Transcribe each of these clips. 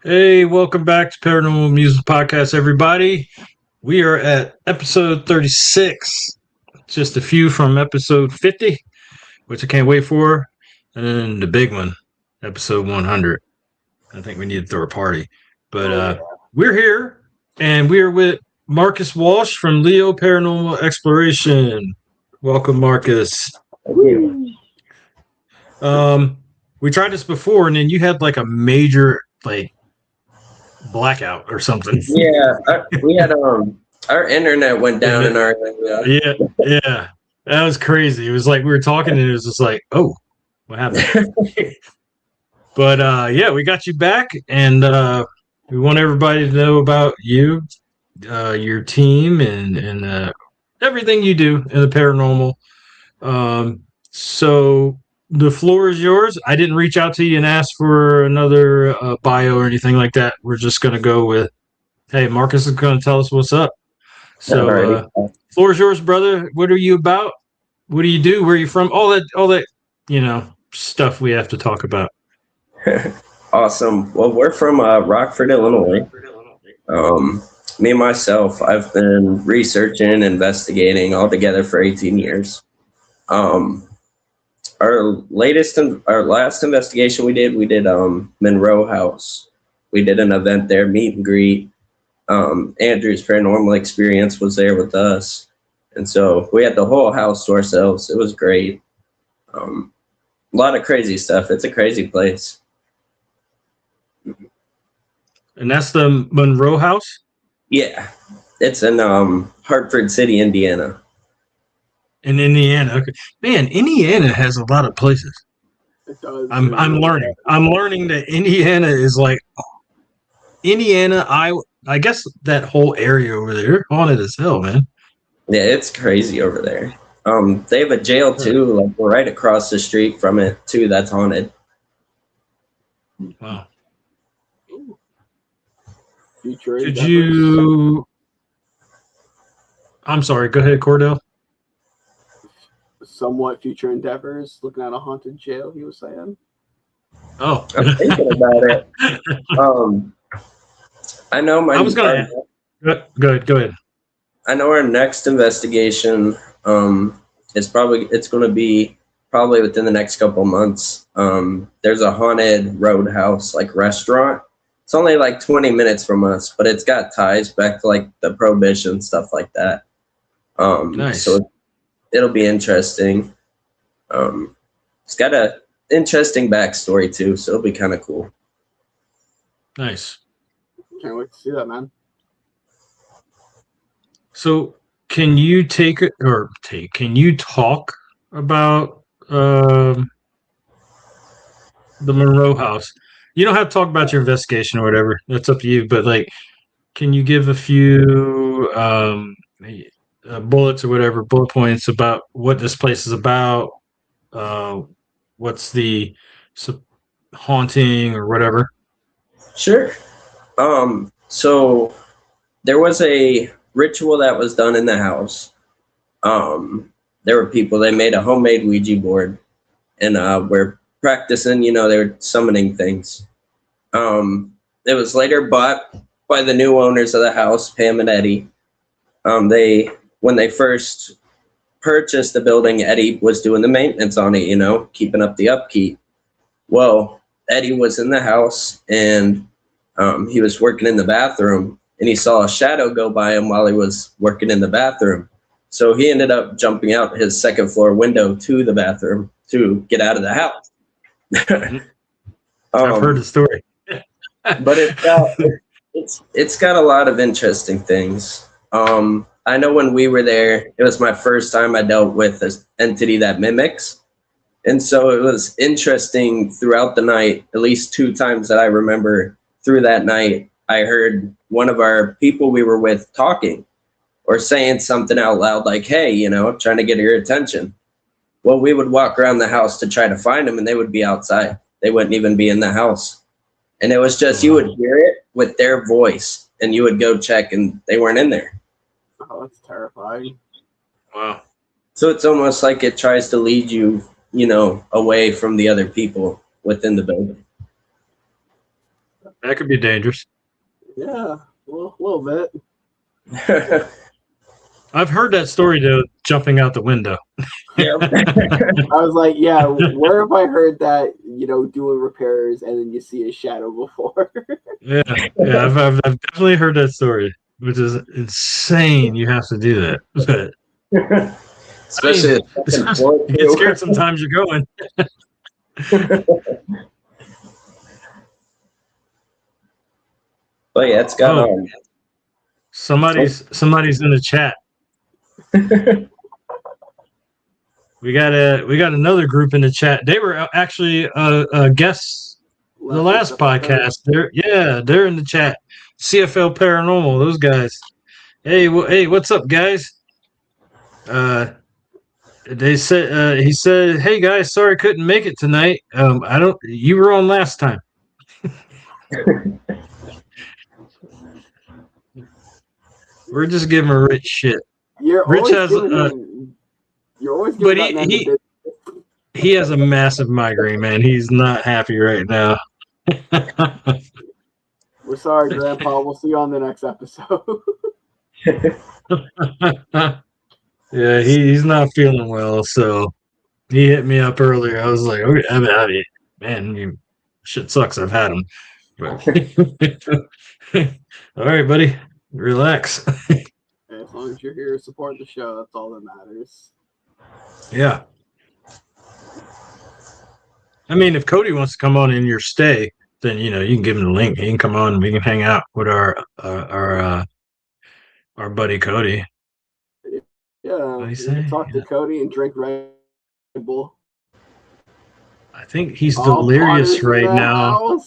Hey, welcome back to Paranormal Musings Podcast, everybody. We are at episode 36, just a few from episode 50, which I can't wait for, and then the big one, episode 100. I think we need to throw a party. But we're here, and we are with Marcus Walsh from Leo Paranormal Exploration. Welcome, Marcus. Thank you. We tried this before, and then you had like a major blackout or something. Yeah, we had our internet went down in our area. Yeah, that was crazy. It was like we were talking, and it was just like, oh, what happened? But yeah, we got you back, and we want everybody to know about you, your team, and everything you do in the paranormal. So the floor is yours. I didn't reach out to you and ask for another bio or anything like that. We're just going to go with, hey, Marcus is going to tell us what's up. So floor is yours, brother. What are you about? What do you do? Where are you from? All that, stuff we have to talk about. Awesome. Well, we're from Rockford, Illinois. Me and myself, I've been researching, investigating all together for 18 years. Our last investigation we did Monroe House. We did an event there, meet and greet. Andrew's Paranormal Experience was there with us. And so we had the whole house to ourselves. It was great. A lot of crazy stuff. It's a crazy place. And that's the Monroe House? Yeah. It's in Hartford City, Indiana. In Indiana, okay. Man, Indiana has a lot of places. It does. I'm learning. I'm learning that Indiana is like Indiana. I guess that whole area over there haunted as hell, man. Yeah, it's crazy over there. They have a jail too, like right across the street from it too. That's haunted. Wow. Did you? I'm sorry. Go ahead, Cordell. Somewhat future endeavors, looking at a haunted jail, he was saying. Oh, I'm thinking about it. I know I was gonna. Go ahead. I know our next investigation it's going to be probably within the next couple months. There's a haunted roadhouse like restaurant. It's only like 20 minutes from us, but it's got ties back to like the Prohibition, stuff like that. Nice. So it'll be interesting. It's got a interesting backstory too, so it'll be kind of cool. Nice. Can't wait to see that, man. So, can you can you talk about the Monroe House? You don't have to talk about your investigation or whatever. That's up to you. But can you give a few bullets or whatever, bullet points about what this place is about? What's the haunting or whatever? Sure. So there was a ritual that was done in the house. There were people, they made a homemade Ouija board and were practicing, they were summoning things. It was later bought by the new owners of the house, Pam and Eddie. When they first purchased the building, Eddie was doing the maintenance on it, keeping up the upkeep. Well, Eddie was in the house and he was working in the bathroom and he saw a shadow go by him while he was working in the bathroom. So he ended up jumping out his second floor window to the bathroom to get out of the house. I've heard the story. But it's got a lot of interesting things. I know when we were there, it was my first time I dealt with this entity that mimics. And so it was interesting throughout the night, at least 2 times that I remember through that night, I heard one of our people we were with talking or saying something out loud like, hey, trying to get your attention. Well, we would walk around the house to try to find them and they would be outside. They wouldn't even be in the house. And it was just, you would hear it with their voice and you would go check and they weren't in there. Oh, that's terrifying. Wow. So it's almost like it tries to lead you, away from the other people within the building. That could be dangerous. Yeah, well, a little bit. I've heard that story, though, jumping out the window. Yeah. I was like, yeah, where have I heard that, doing repairs and then you see a shadow before? Yeah, I've definitely heard that story, which is insane. You have to do that. But, Especially you get scared sometimes you're going. But yeah, it's got somebody's in the chat. We got another group in the chat. They were actually guests the last podcast. They're in the chat. CFL Paranormal, those guys. Hey, what's up, guys? They said he said, "Hey guys, sorry I couldn't make it tonight. You were on last time." We're just giving Rich shit. Rich has you're always giving he has a massive migraine, man. He's not happy right now. We're sorry, Grandpa. We'll see you on the next episode. Yeah, he's not feeling well, so he hit me up earlier. I was like, okay, man, shit sucks. I've had him. But all right, buddy, relax. As long as you're here to support the show, that's all that matters. Yeah. I mean, if Cody wants to come on in your stay, then you can give him the link. He can come on and we can hang out with our buddy Cody. Yeah, you can talk to Cody and drink Red Bull. I think he's delirious right now.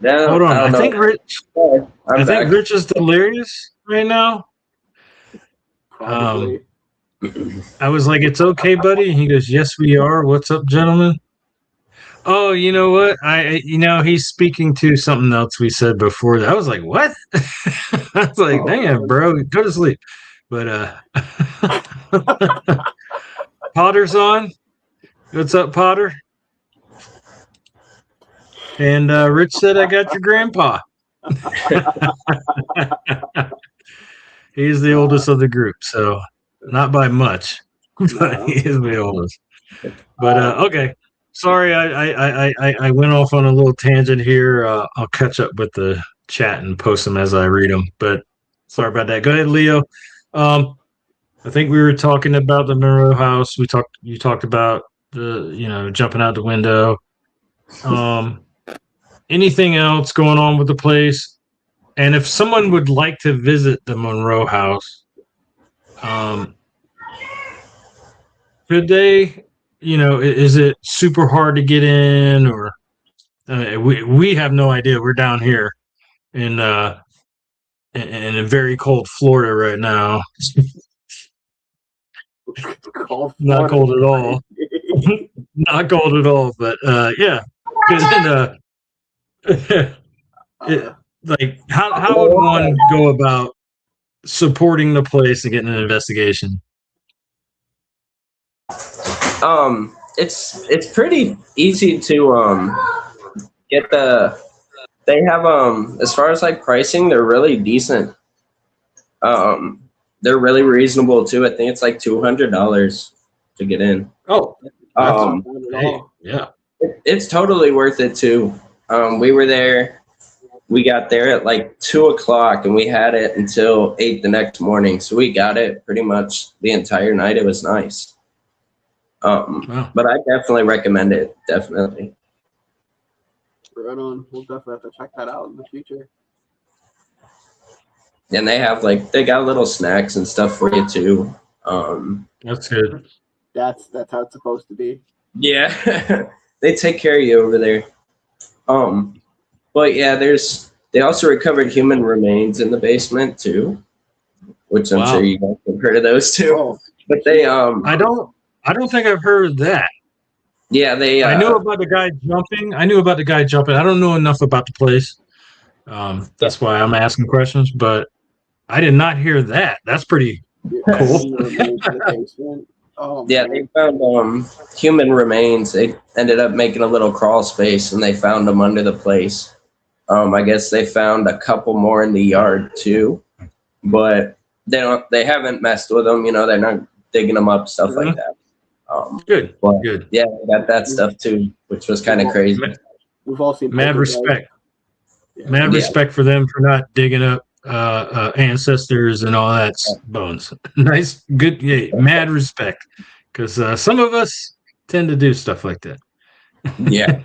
No, hold on. I think Rich is delirious right now. Probably. I was like, "It's okay, buddy." And he goes, "Yes, we are. What's up, gentlemen?" Oh, you know what? He's speaking to something else we said before. I was like, "What?" I was like, "Damn, bro, go to sleep." But Potter's on. What's up, Potter? And Rich said, "I got your grandpa." He's the oldest of the group, so not by much, but he is the oldest. But okay, sorry, I went off on a little tangent here. I'll catch up with the chat and post them as I read them. But sorry about that. Go ahead, Leo. I think we were talking about the Monroe house. You talked about the jumping out the window. Anything else going on with the place? And if someone would like to visit the Monroe house, could they? Is it super hard to get in, or we have no idea. We're down here in a very cold Florida right now. Not cold at all. Not cold at all, but yeah. Like how would one go about supporting the place and getting an investigation? It's pretty easy to get they have as far as like pricing, they're really decent. They're really reasonable too. I think it's like $200 to get in. Oh, yeah. It's totally worth it too. We were there. We got there at like 2:00 and we had it until 8 the next morning. So we got it pretty much the entire night. It was nice. Wow. But I definitely recommend it. Definitely. Right on. We'll definitely have to check that out in the future. And they got little snacks and stuff for you too. That's good. That's how it's supposed to be. Yeah, they take care of you over there. But yeah, they also recovered human remains in the basement too, which I'm sure Wow. you guys have heard of those too. Oh, But they I don't think I've heard of that. yeah, they I knew about the guy jumping. I knew about the guy jumping. I don't know enough about the place. That's why I'm asking questions, but I did not hear that. That's pretty cool. human remains in the basement. Oh yeah, man. they found human remains. They ended up making a little crawl space, and they found them under the place. I guess they found a couple more in the yard too, but they haven't messed with them. You know, they're not digging them up, stuff like that. Good. But Good. yeah, they got that stuff too, which was kind of crazy. We've all seen Mad Poltergeist. respect. Yeah. Mad respect for them for not digging up ancestors and all that bones. Nice, good, yeah, mad respect. Because some of us tend to do stuff like that. Yeah.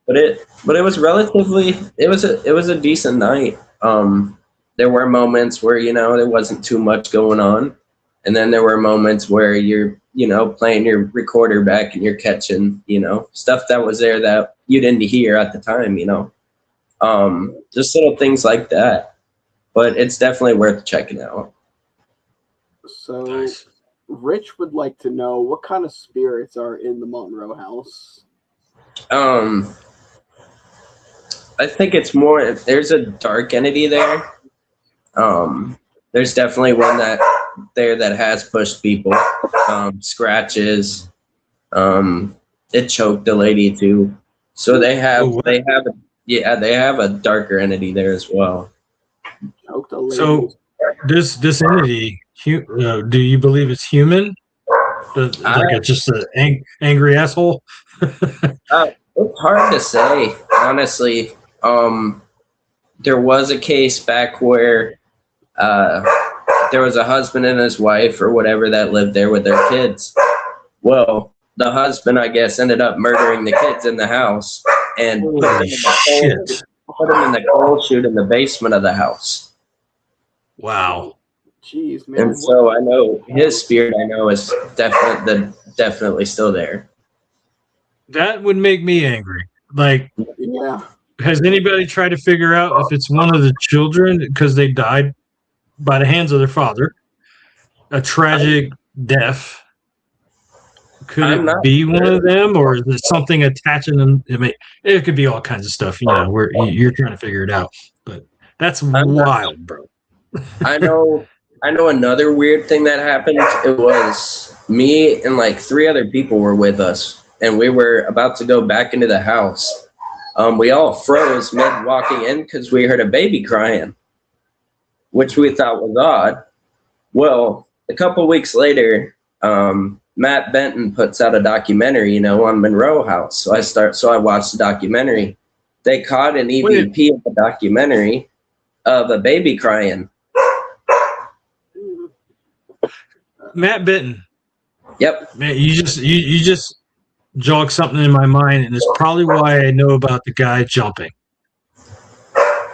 But it was relatively it was a decent night. There were moments where there wasn't too much going on, and then there were moments where you're playing your recorder back and you're catching stuff that was there that you didn't hear at the time. Just little things like that. But it's definitely worth checking out. So, Nice. Rich would like to know what kind of spirits are in the Monroe house. I think it's more there's a dark entity there. There's definitely one that has pushed people, scratches. It choked a lady too. So they have a darker entity there as well. Choked a lady. So this entity, do you believe it's human? Like it's just an angry asshole? It's hard to say, honestly. There was a case back where there was a husband and his wife or whatever that lived there with their kids. Well, the husband, I guess, ended up murdering the kids in the house and put them in the coal chute in the basement of the house. Wow. Jeez, man. And so I know his spirit. I know is definitely still there. That would make me angry. Like, Yeah. has anybody tried to figure out if it's one of the children because they died by the hands of their father? A tragic death. Could it be one of them, or is there something attaching them? I mean, it could be all kinds of stuff. Where you're trying to figure it out. But that's wild, bro. I know another weird thing that happened. It was me and like 3 other people were with us, and we were about to go back into the house. We all froze mid walking in because we heard a baby crying, which we thought was odd. Well, a couple weeks later, Matt Benton puts out a documentary, on Monroe House. So I watched the documentary. They caught an EVP of the documentary of a baby crying. Matt Benton. Yep. Man, you just jogged something in my mind, and it's probably why I know about the guy jumping.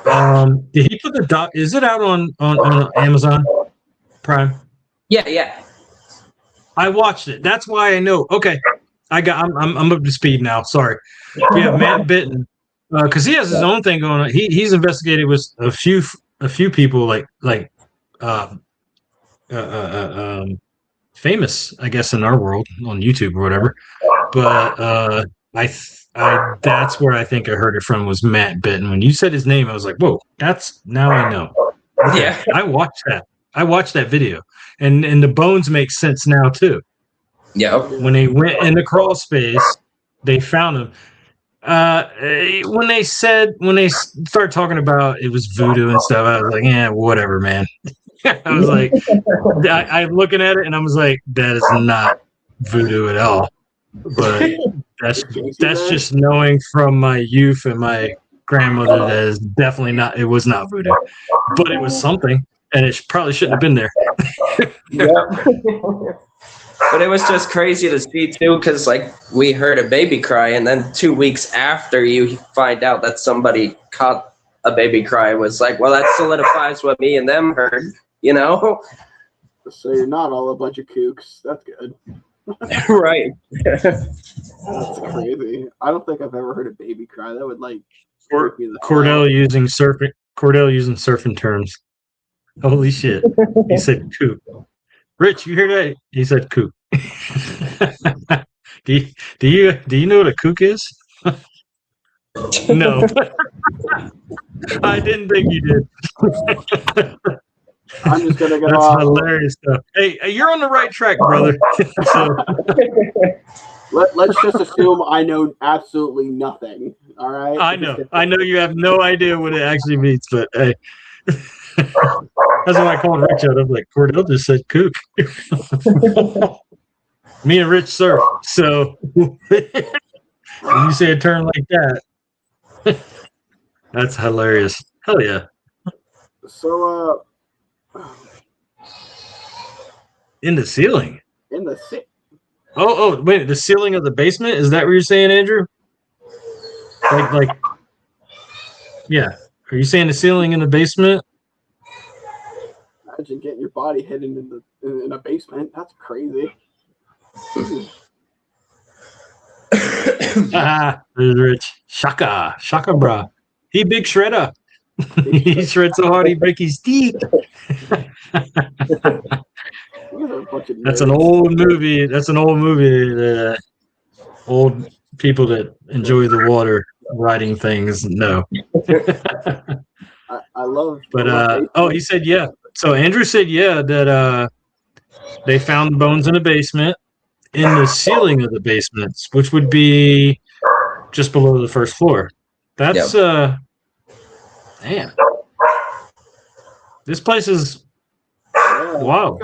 Did he put the doc? Is it out on Amazon Prime? Yeah. I watched it. That's why I know. Okay, I'm up to speed now. Sorry. Yeah, Matt Benton, because he has his own thing going on. He's investigated with a few people like famous, I guess, in our world on YouTube or whatever. But that's where I think I heard it from was Matt Benton. When you said his name, I was like, whoa, now I know. Okay. Yeah. I watched that video, and the bones make sense now too. Yeah. When they went in the crawl space, they found him. When they started talking about it was voodoo and stuff, I was like, yeah, whatever, man. I was like, I'm looking at it and I was like, that is not voodoo at all. But that's just knowing from my youth and my grandmother that is definitely not. It was not voodoo, but it was something, and it probably shouldn't have been there. Yeah. But it was just crazy to see too, because like we heard a baby cry, and then 2 weeks after you find out that somebody caught a baby cry, it was like, well, that solidifies what me and them heard, So you're not all a bunch of kooks. That's good. Right. That's crazy. I don't think I've ever heard a baby cry. That would like freak me the hell Cordell out. using surfing terms. Holy shit. He said coop. Rich, you hear that? He said kook. do you know what a kook is? No. I didn't think you did. I'm just gonna go. That's hilarious stuff. Hey, you're on the right track, brother. So, Let's just assume I know absolutely nothing. All right. I know you have no idea what it actually means, but hey. That's why I called Rich out. I'm like, Cordell just said kook. Me and Rich surf. So when you say a term like that, that's hilarious. Hell yeah. So, In the ceiling. in the Wait, the ceiling of the basement? Is that what you're saying, Andrew? Like, yeah. Are you saying the ceiling in the basement? imagine getting your body hidden in a basement. That's crazy. There's Rich. Shaka, bra. He big shredder. He shreds so hard he break his teeth. That's an old movie. That's an old movie that old people that enjoy the water riding things know. I love. But he said yeah. So Andrew said yeah that they found the bones in the basement, in the ceiling of the basements, which would be just below the first floor. That's damn. This place is wow.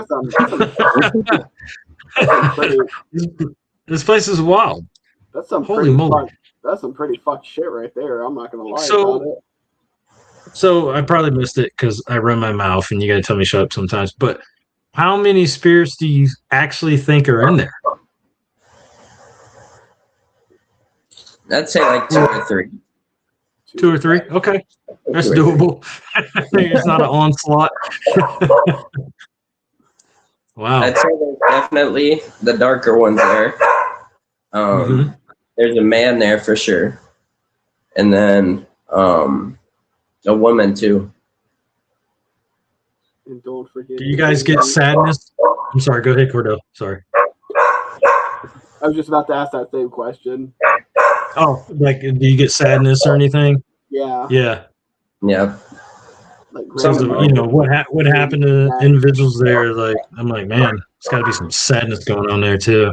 This place is wild. That's some holy moly. That's some pretty fucked shit right there. I'm not gonna lie about it. So I probably missed it because I run my mouth, and you gotta tell me shut up sometimes. But how many spirits do you actually think are in there? I'd say like 2 or 3. 2 or 3? Okay. That's doable. It's not an onslaught. Wow. I'd say there's definitely the darker ones there. There's a man there for sure. And then a woman too. And don't forget. Do you guys get sadness? I'm sorry, go ahead, Cordell. Sorry. I was just about to ask that same question. Oh, like, do you get sadness or anything? Yeah. Yeah. Yeah. Like, what happened to individuals there? Like, I'm like, man, there's got to be some sadness going on there too.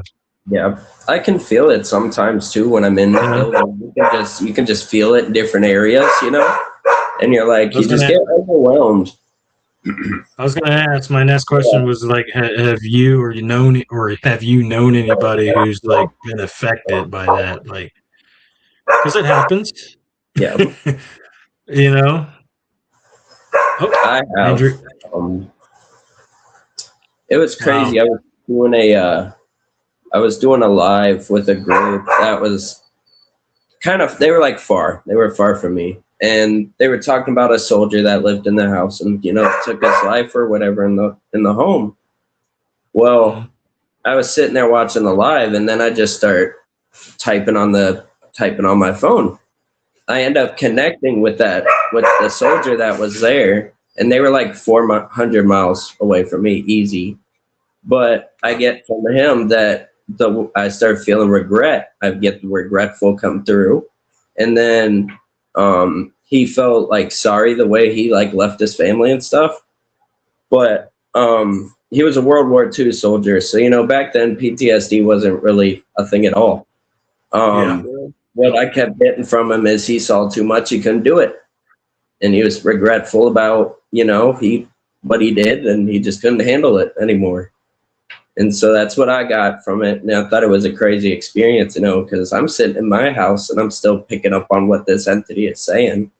Yeah, I can feel it sometimes too when I'm in the building. You can just feel it in different areas, and you're like, you just get overwhelmed. I was going to ask. My next question was like, have you known anybody who's like been affected by that? Like, because it happens. Yeah. Oh, I have. Andrew. It was crazy. Wow. I was doing a live with a group that was they were like far. They were far from me. And they were talking about a soldier that lived in the house and, took his life or whatever in the home. Well, I was sitting there watching the live, and then I just start typing on my phone. I end up connecting with the soldier that was there, and they were like 400 miles away from me, easy. But I get from him that I start feeling regret. I get the regretful come through, and then he felt like sorry the way he like left his family and stuff. But he was a World War II soldier, so back then PTSD wasn't really a thing at all. What I kept getting from him is he saw too much, he couldn't do it, and he was regretful about what he did, and he just couldn't handle it anymore. And so that's what I got from it. And I thought it was a crazy experience, because I'm sitting in my house and I'm still picking up on what this entity is saying.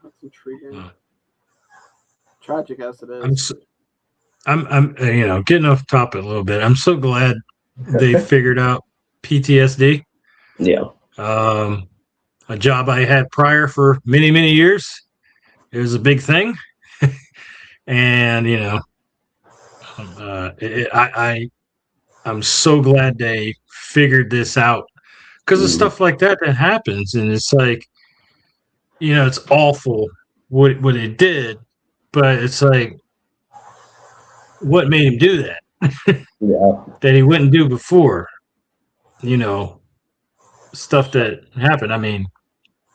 That's intriguing. Tragic as it is. I'm getting off topic a little bit. I'm so glad they figured out PTSD. Yeah. A job I had prior for many, many years. It was a big thing. And, I'm so glad they figured this out because of stuff like that happens, and it's like, it's awful what it did, but it's like, what made him do that? Yeah. That he wouldn't do before, you know, stuff that happened. I mean,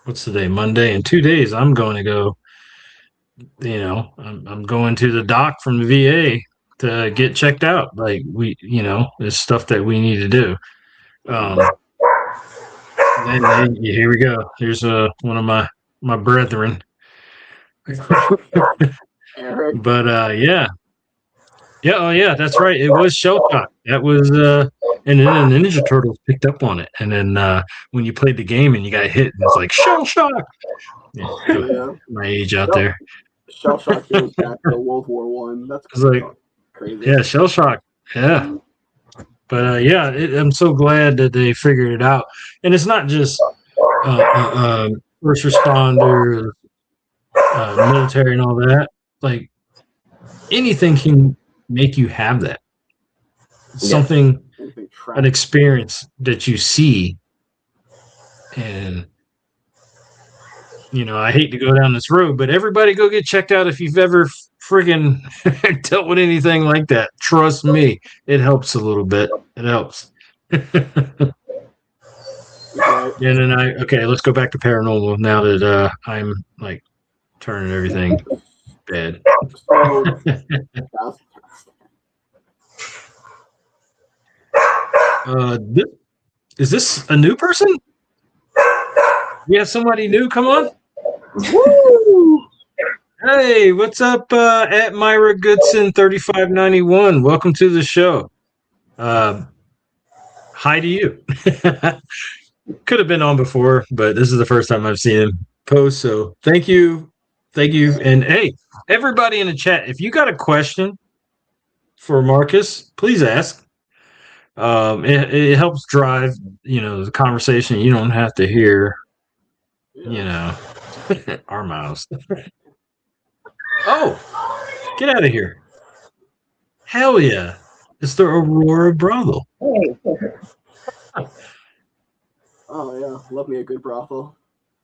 what's today? Monday. In 2 days, I'm going to go. I'm going to the doc from the VA to get checked out. Like it's stuff that we need to do. And here we go. Here's one of my brethren. Eric. But oh yeah, that's right. It was shell shock. That was and then the Ninja Turtles picked up on it. And then when you played the game and you got hit, it's like shell shock. Yeah. My age out there. Shell shock goes back to World War One. That's like crazy. Yeah, shell shock. Yeah. But I'm so glad that they figured it out. And it's not just first responders, military, and all that. Like anything can make you have that. Something, an experience that you see. And I hate to go down this road, but everybody go get checked out if you've ever friggin' dealt with anything like that. Trust me, it helps a little bit. It helps. And then let's go back to paranormal now that I'm like turning everything bad. Is this a new person? We have somebody new. Come on. Woo! Hey, what's up, at Myra Goodson 3591? Welcome to the show. Hi to you. Could have been on before, but this is the first time I've seen him post. So thank you. And hey, everybody in the chat, if you got a question for Marcus, please ask. It helps drive, the conversation. You don't have to hear, our mouths. Oh, get out of here. Hell yeah. It's the Aurora brothel. Oh, yeah. Love me a good brothel.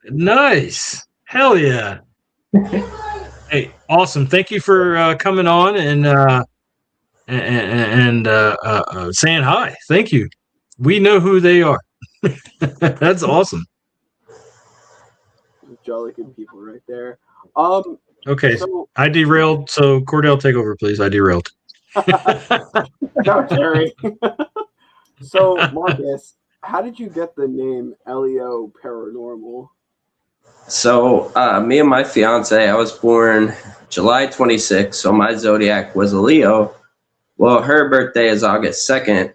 Nice. Hell yeah. Hey, awesome. Thank you for coming on and saying hi. Thank you. We know who they are. That's awesome. Jolly good people right there. Okay, so I derailed. So Cordell, take over, please. I derailed. No, Terry. So Marcus, how did you get the name Leo Paranormal? So me and my fiance, I was born July 26th, so my zodiac was a Leo. Well, her birthday is August 2nd,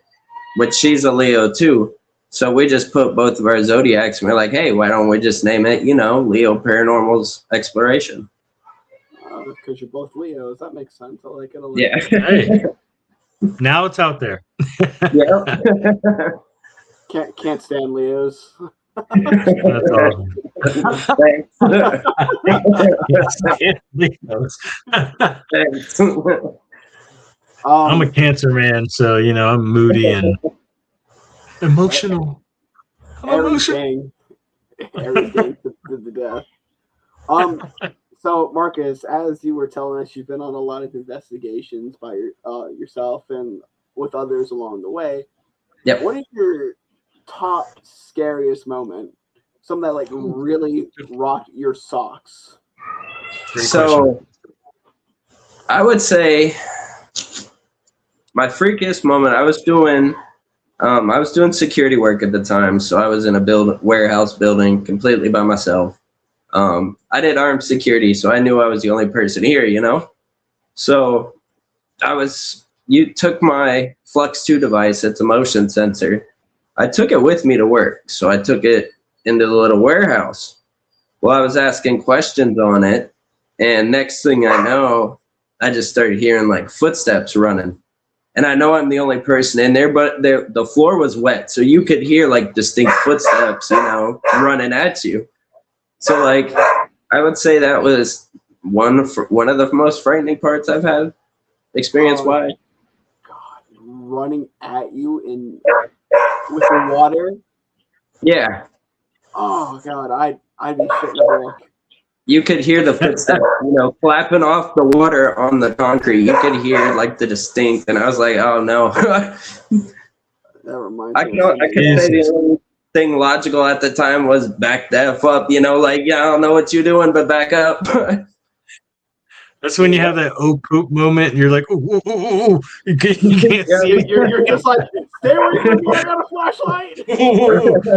which she's a Leo too. So we just put both of our zodiacs and we're like, hey, why don't we just name it, Leo Paranormal's Exploration? Because you're both Leos. That makes sense. I like it a lot. Yeah. Hey, now it's out there. Yeah. Can't stand Leos. That's awesome. Thanks. Thanks. I'm a Cancer man, so I'm moody and emotional. Everything to the death. So Marcus, as you were telling us, you've been on a lot of investigations by yourself and with others along the way. Yep. What is your top scariest moment? Something that like really rocked your socks? So I would say my freakiest moment, I was doing security work at the time, so I was in a warehouse building completely by myself. I did armed security, so I knew I was the only person here, So you took my Flux 2 device, it's a motion sensor. I took it with me to work, so I took it into the little warehouse. Well, I was asking questions on it, and next thing I know, I just started hearing like footsteps running. And I know I'm the only person in there, but the floor was wet, so you could hear like distinct footsteps, running at you. So like, I would say that was one of the most frightening parts I've had experience-wise. God, running at you with the water. Yeah. Oh God, I'd be shitting a brick. You could hear the footsteps, clapping off the water on the concrete. You could hear like the distinct, and I was like, "Oh no!" That reminds I me. could say the only thing logical at the time was back the F up. Like, yeah, I don't know what you're doing, but back up. That's when you have that poop moment, and you're like, ooh, ooh, ooh, ooh. You can't see. You're just like, stay away from me. I got a flashlight.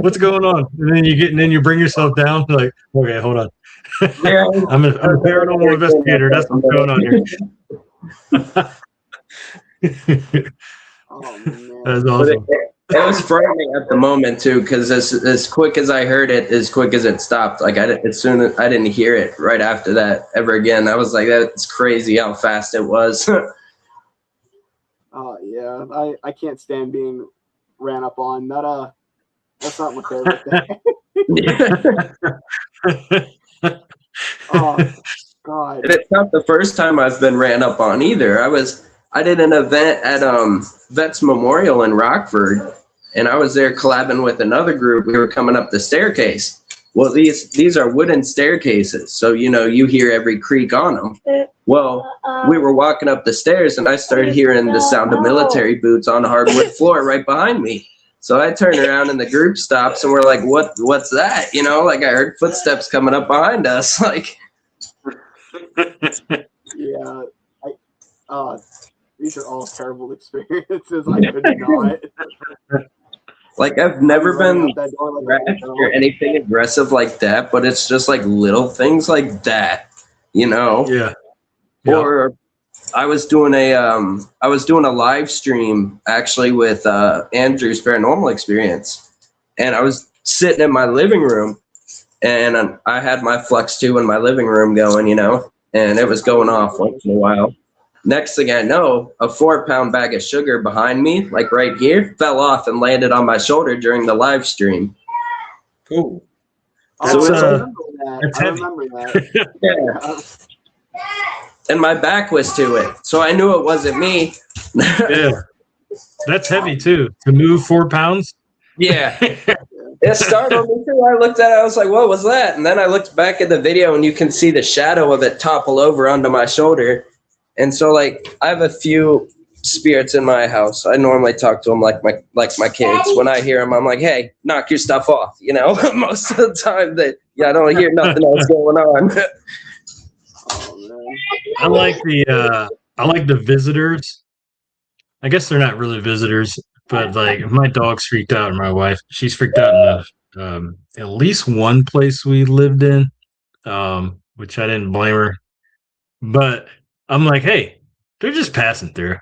What's going on? And then you bring yourself down. Like, okay, hold on. Yeah, I'm a paranormal investigator. That's what's going on here. Oh man, that's awesome. It was frightening at the moment too, because as quick as I heard it, as quick as it stopped. Like I didn't hear it right after that ever again. I was like, that's crazy how fast it was. Yeah, I can't stand being ran up on. That's not my favorite thing. Oh God! And it's not the first time I've been ran up on either. I did an event at Vets Memorial in Rockford, and I was there collabing with another group. We were coming up the staircase. Well, these are wooden staircases, so you hear every creak on them. Well, we were walking up the stairs, and I started hearing the sound of military boots on the hardwood floor right behind me. So I turned around, and the group stops, and we're like, "What's that?" Like I heard footsteps coming up behind us. Like, yeah, these are all terrible experiences. I could not. Like I've never been rash or anything aggressive like that, but it's just like little things like that, Yeah. Or I was doing a live stream actually with Andrew's Paranormal Experience, and I was sitting in my living room, and I had my Flex 2 in my living room going, and it was going off once in a while. Next thing I know, a 4-pound bag of sugar behind me, like right here, fell off and landed on my shoulder during the live stream. Cool. I remember that. Yeah. And my back was to it, so I knew it wasn't me. Yeah. That's heavy too. To move 4 pounds. Yeah. It startled me too. I looked at it, I was like, what was that? And then I looked back at the video, and you can see the shadow of it topple over onto my shoulder. And so, like, I have a few spirits in my house. I normally talk to them like my kids. When I hear them, I'm like, hey, knock your stuff off. Most of the time I don't hear nothing else going on. I like the visitors. I guess they're not really visitors, but like my dog's freaked out, and my wife, she's freaked out in at least one place we lived in, which I didn't blame her. But I'm like, hey, they're just passing through.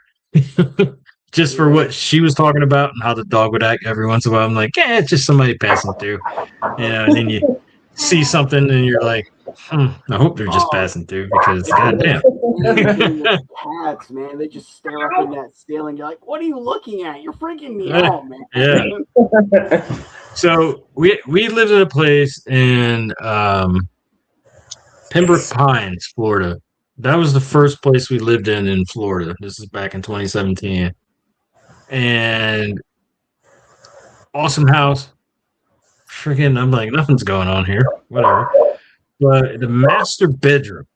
Just for what she was talking about and how the dog would act every once in a while. I'm like, yeah, it's just somebody passing through. And then you see something and you're like, I hope they're just passing through, because goddamn. Cats, man, they just stare up in that ceiling. You're like, what are you looking at? You're freaking me out, man. Yeah. So we lived in a place in Pembroke Pines, Florida. That was the first place we lived in Florida. This is back in 2017. And awesome house. Freaking, I'm like, nothing's going on here. Whatever. But the master bedroom,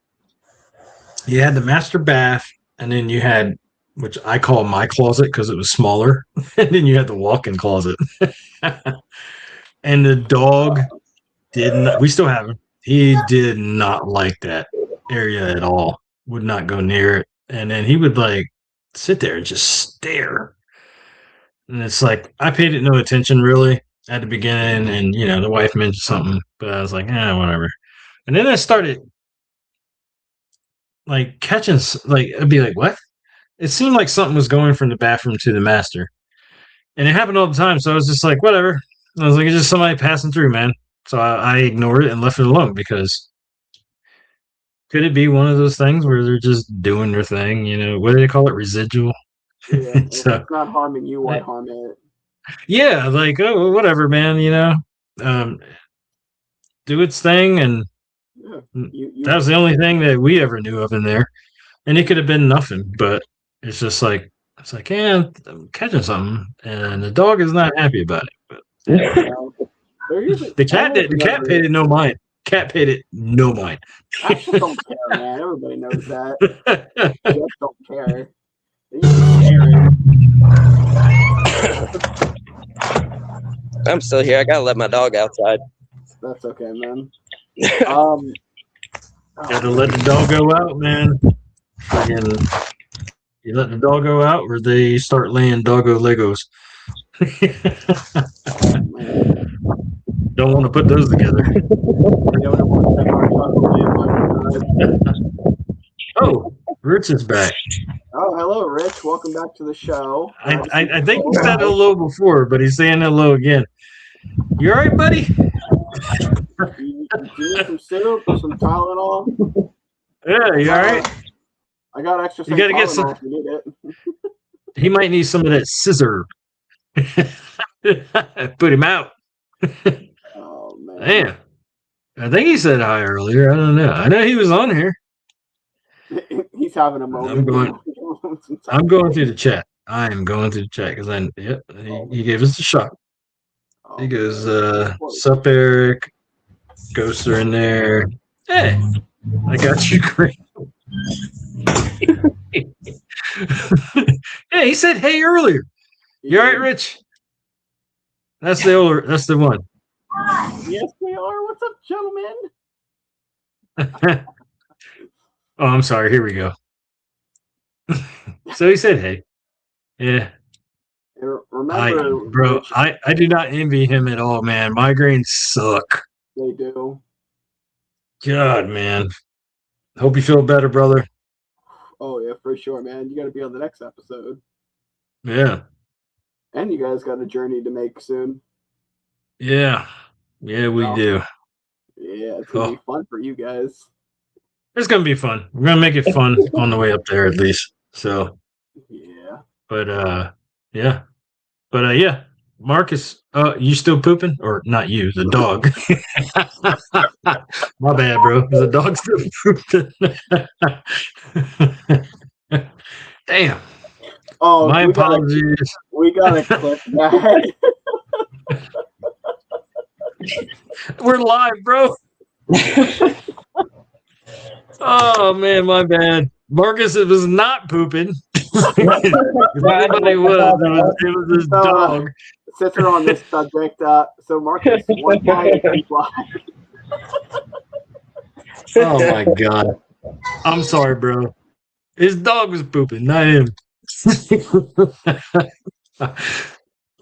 you had the master bath, and then you had, which I call my closet because it was smaller, and then you had the walk-in closet. And the dog we still have him. He did not like that area at all. Would not go near it. And then he would like sit there and just stare. And it's like, I paid it no attention really at the beginning, and the wife mentioned something, but I was like, whatever. And then I started like catching, like, I'd be like, what? It seemed like something was going from the bathroom to the master, and it happened all the time. So I was just like, whatever. I was like, it's just somebody passing through, man. So I ignored it and left it alone, because could it be one of those things where they're just doing their thing? What do they call it? Residual. Yeah, if it's not harming you, why harm it? Yeah, like, oh, whatever, man. Do its thing, and that was the only thing that we ever knew of in there. And it could have been nothing, but it's just like, It's like, yeah, I'm catching something, and the dog is not happy about it. But The the cat paid it no mind. Cat paid it no mind. I just don't care, man. Everybody knows that. Just don't care. They just scary. I'm still here. I gotta let my dog outside. That's okay, man. Gotta let the dog go out, man. Friggin', you let the dog go out, or they start laying doggo Legos. Don't want to put those together. Oh, Rich is back. Oh, hello, Rich. Welcome back to the show. I think he said hello before, but he's saying hello again. You all right, buddy? You need some soup or some Tylenol? Yeah, you all right? I got extra. You gotta get some. If you need it. He might need some of that scissor. Put him out. Oh man. Damn. I think he said hi earlier. I don't know. I know he was on here. He's having a moment. I'm going through the chat. I am going through the chat because he gave us a shot. He goes, sup, Eric. Ghosts are in there. Hey, I got you, great. Hey, he said hey earlier. You all right, Rich? That's the one. Yes, we are. What's up, gentlemen? Oh, I'm sorry. Here we go. So he said hey. Yeah. Remember, I do not envy him at all, man. Migraines suck. They do. God, man. Hope you feel better, brother. Oh yeah, for sure, man. You got to be on the next episode. Yeah. And you guys got a journey to make soon. Yeah. Yeah, we do. Yeah, it's gonna be fun for you guys. It's gonna be fun. We're gonna make it fun on the way up there, at least. So. Yeah. But yeah. But yeah. Marcus, you still pooping? Or not you, the dog. My bad, bro. The dog's still pooping. Damn. Oh, my apologies. We gotta clip that. We're live, bro. Oh man, my bad. Marcus, it was not pooping. Everybody was. It was his dog. Since we're on this subject, so Marcus, one guy is live. Oh my god. I'm sorry, bro. His dog was pooping, not him.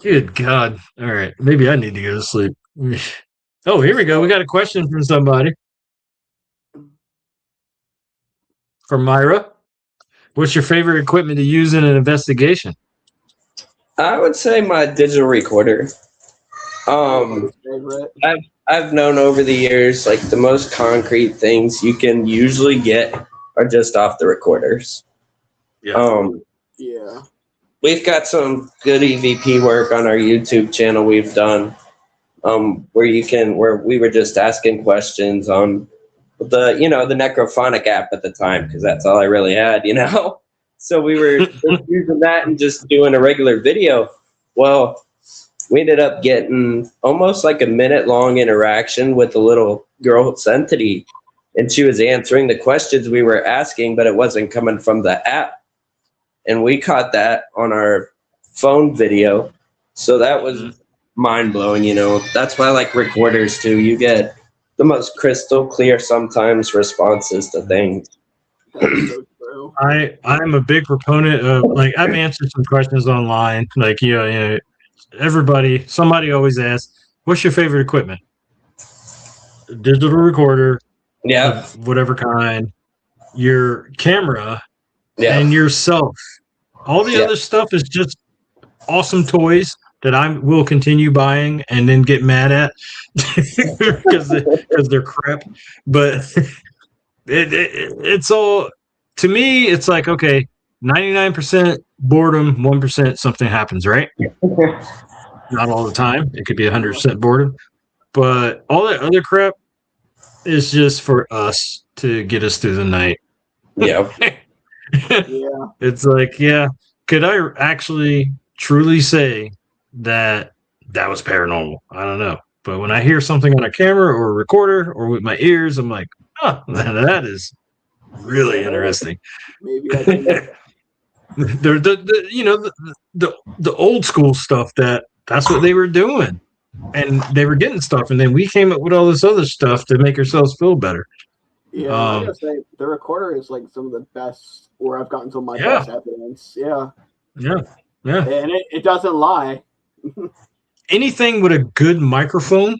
Good God. All right. Maybe I need to go to sleep. Oh, here we go. We got a question from somebody. From Myra. What's your favorite equipment to use in an investigation? I would say my digital recorder. I've known over the years, like the most concrete things you can usually get are just off the recorders. Yeah. Yeah. We've got some good EVP work on our YouTube channel we've done, where we were just asking questions on the Necrophonic app at the time, because that's all I really had, So we were just using that and just doing a regular video. Well, we ended up getting almost like a minute-long interaction with a little girl entity, and she was answering the questions we were asking, but it wasn't coming from the app. And we caught that on our phone video. So that was mind-blowing, That's why I like recorders, too. You get the most crystal clear, sometimes, responses to things. That's so true. I'm a big proponent of, like, I've answered some questions online. Like, somebody always asks, what's your favorite equipment? Digital recorder. Yeah. Of whatever kind. Your camera. Yeah. And yourself. All the other stuff is just awesome toys that I will continue buying and then get mad at because they're crap. But it's all, to me, it's like, okay, 99% boredom, 1% something happens, right? Not all the time. It could be 100% boredom. But all that other crap is just for us to get us through the night. Yeah. Yeah. It's like, could I actually truly say that that was paranormal? I don't know. But when I hear something on a camera or a recorder or with my ears, I'm like, oh, that is really interesting. Maybe I can. The old school stuff that's what they were doing, and they were getting stuff, and then we came up with all this other stuff to make ourselves feel better. Yeah, I gotta say the recorder is like some of the best, where I've gotten some of my best evidence. Yeah, and it doesn't lie. Anything with a good microphone,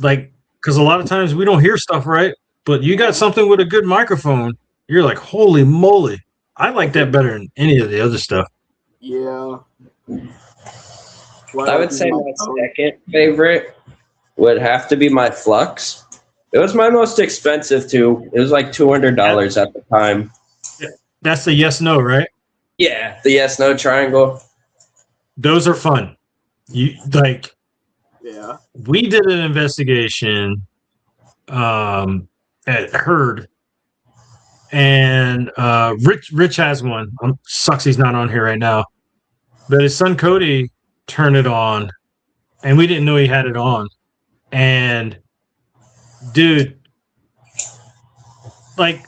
like, because a lot of times we don't hear stuff right, but you got something with a good microphone, you're like, holy moly, I like that better than any of the other stuff. Yeah. I would say my second favorite would have to be my Flux. It was my most expensive too. It was like $200 at the time. That's the yes/no, right? Yeah, the yes/no triangle. Those are fun. Yeah. We did an investigation at Herd, and Rich has one. Sucks he's not on here right now. But his son Cody turned it on, and we didn't know he had it on. And dude, like,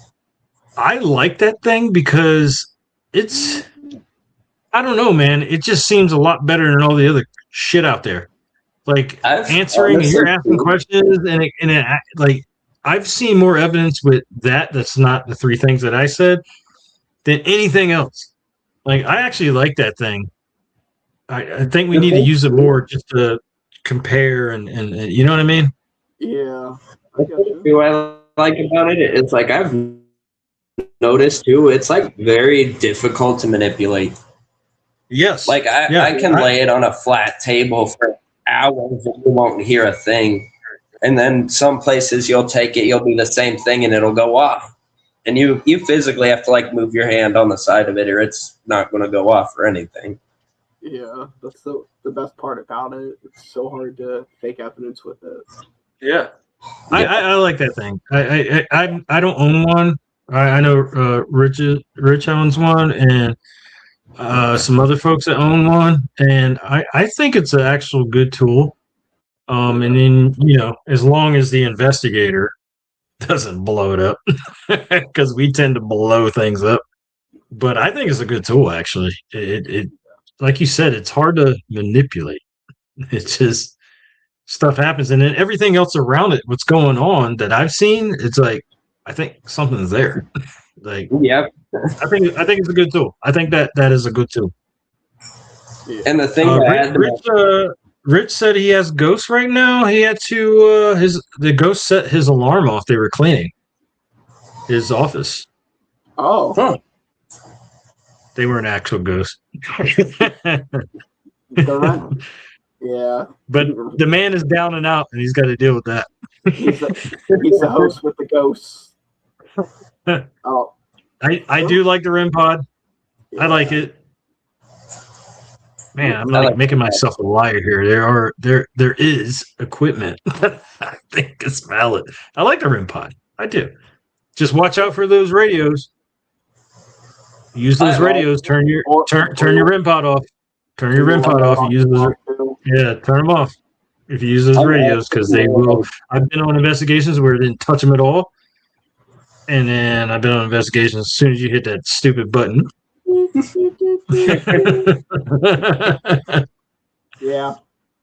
I like that thing because it's, I don't know, man. It just seems a lot better than all the other shit out there. Like, answering, and you're asking questions, and like, I've seen more evidence with that's not the three things that I said than anything else. Like, I actually like that thing. I think we need to use it more just to compare and you know what I mean? Yeah. What I like about it, it's like I've noticed too, it's like very difficult to manipulate. Yes. Like I can lay it on a flat table for hours and you won't hear a thing. And then some places you'll take it, you'll do the same thing and it'll go off. And you physically have to like move your hand on the side of it or it's not going to go off or anything. Yeah, that's the best part about it. It's so hard to fake evidence with it. Yeah. I like that thing. I don't own one. I know Rich owns one, and some other folks that own one, and I think it's an actual good tool. And then, as long as the investigator doesn't blow it up, because we tend to blow things up. But I think it's a good tool, actually. It like you said, it's hard to manipulate. It's just stuff happens, and then everything else around it, what's going on that I've seen, it's like, I think something's there. Like, yeah, I think it's a good tool. I think that is a good tool. And the thing Rich said he has ghosts right now. He had to the ghost set his alarm off. They were cleaning his office. Oh, huh. They were an actual ghost. Yeah, but the man is down and out, and he's got to deal with that. He's the host with the ghosts. Oh, I do like the REM pod. Yeah. I like it. Man, I'm like making myself a liar here. There is equipment that I think is valid. I like the REM pod. I do. Just watch out for those radios. Use those radios. Turn your REM pod off. Turn your REM pod off. Use those. Yeah, turn them off if you use those radios, because they will. I've been on investigations where it didn't touch them at all, and then I've been on investigations as soon as you hit that stupid button. Yeah,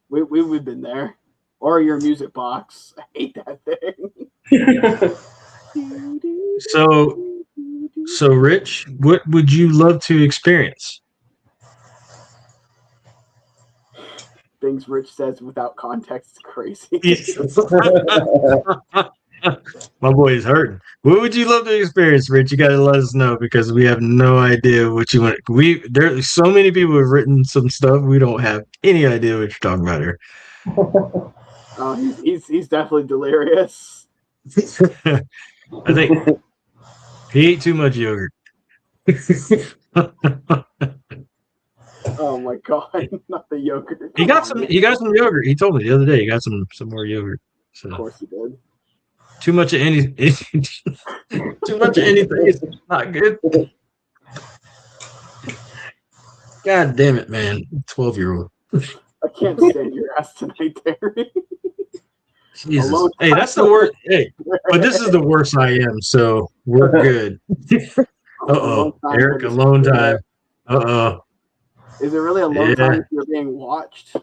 we've been there. Or your music box. I hate that thing. So Rich, what would you love to experience? Things Rich says without context is crazy. My boy is hurting. What would you love to experience, Rich? You got to let us know, because we have no idea what you want. There's so many people who have written some stuff. We don't have any idea what you're talking about here. He's definitely delirious. I think he ate too much yogurt. Oh my god, not the yogurt. He got some yogurt. He told me the other day he got some more yogurt. So. Of course he did. Too much of anything is not good. God damn it, man. 12-year-old. I can't stand your ass tonight, Terry. Jesus. Alone Hey, that's the worst. Hey, but this is the worst I am, so we're good. Alone Uh-oh. time Eric, for the alone spirit. time. Uh-oh. Is it really alone Yeah. time if you're being watched?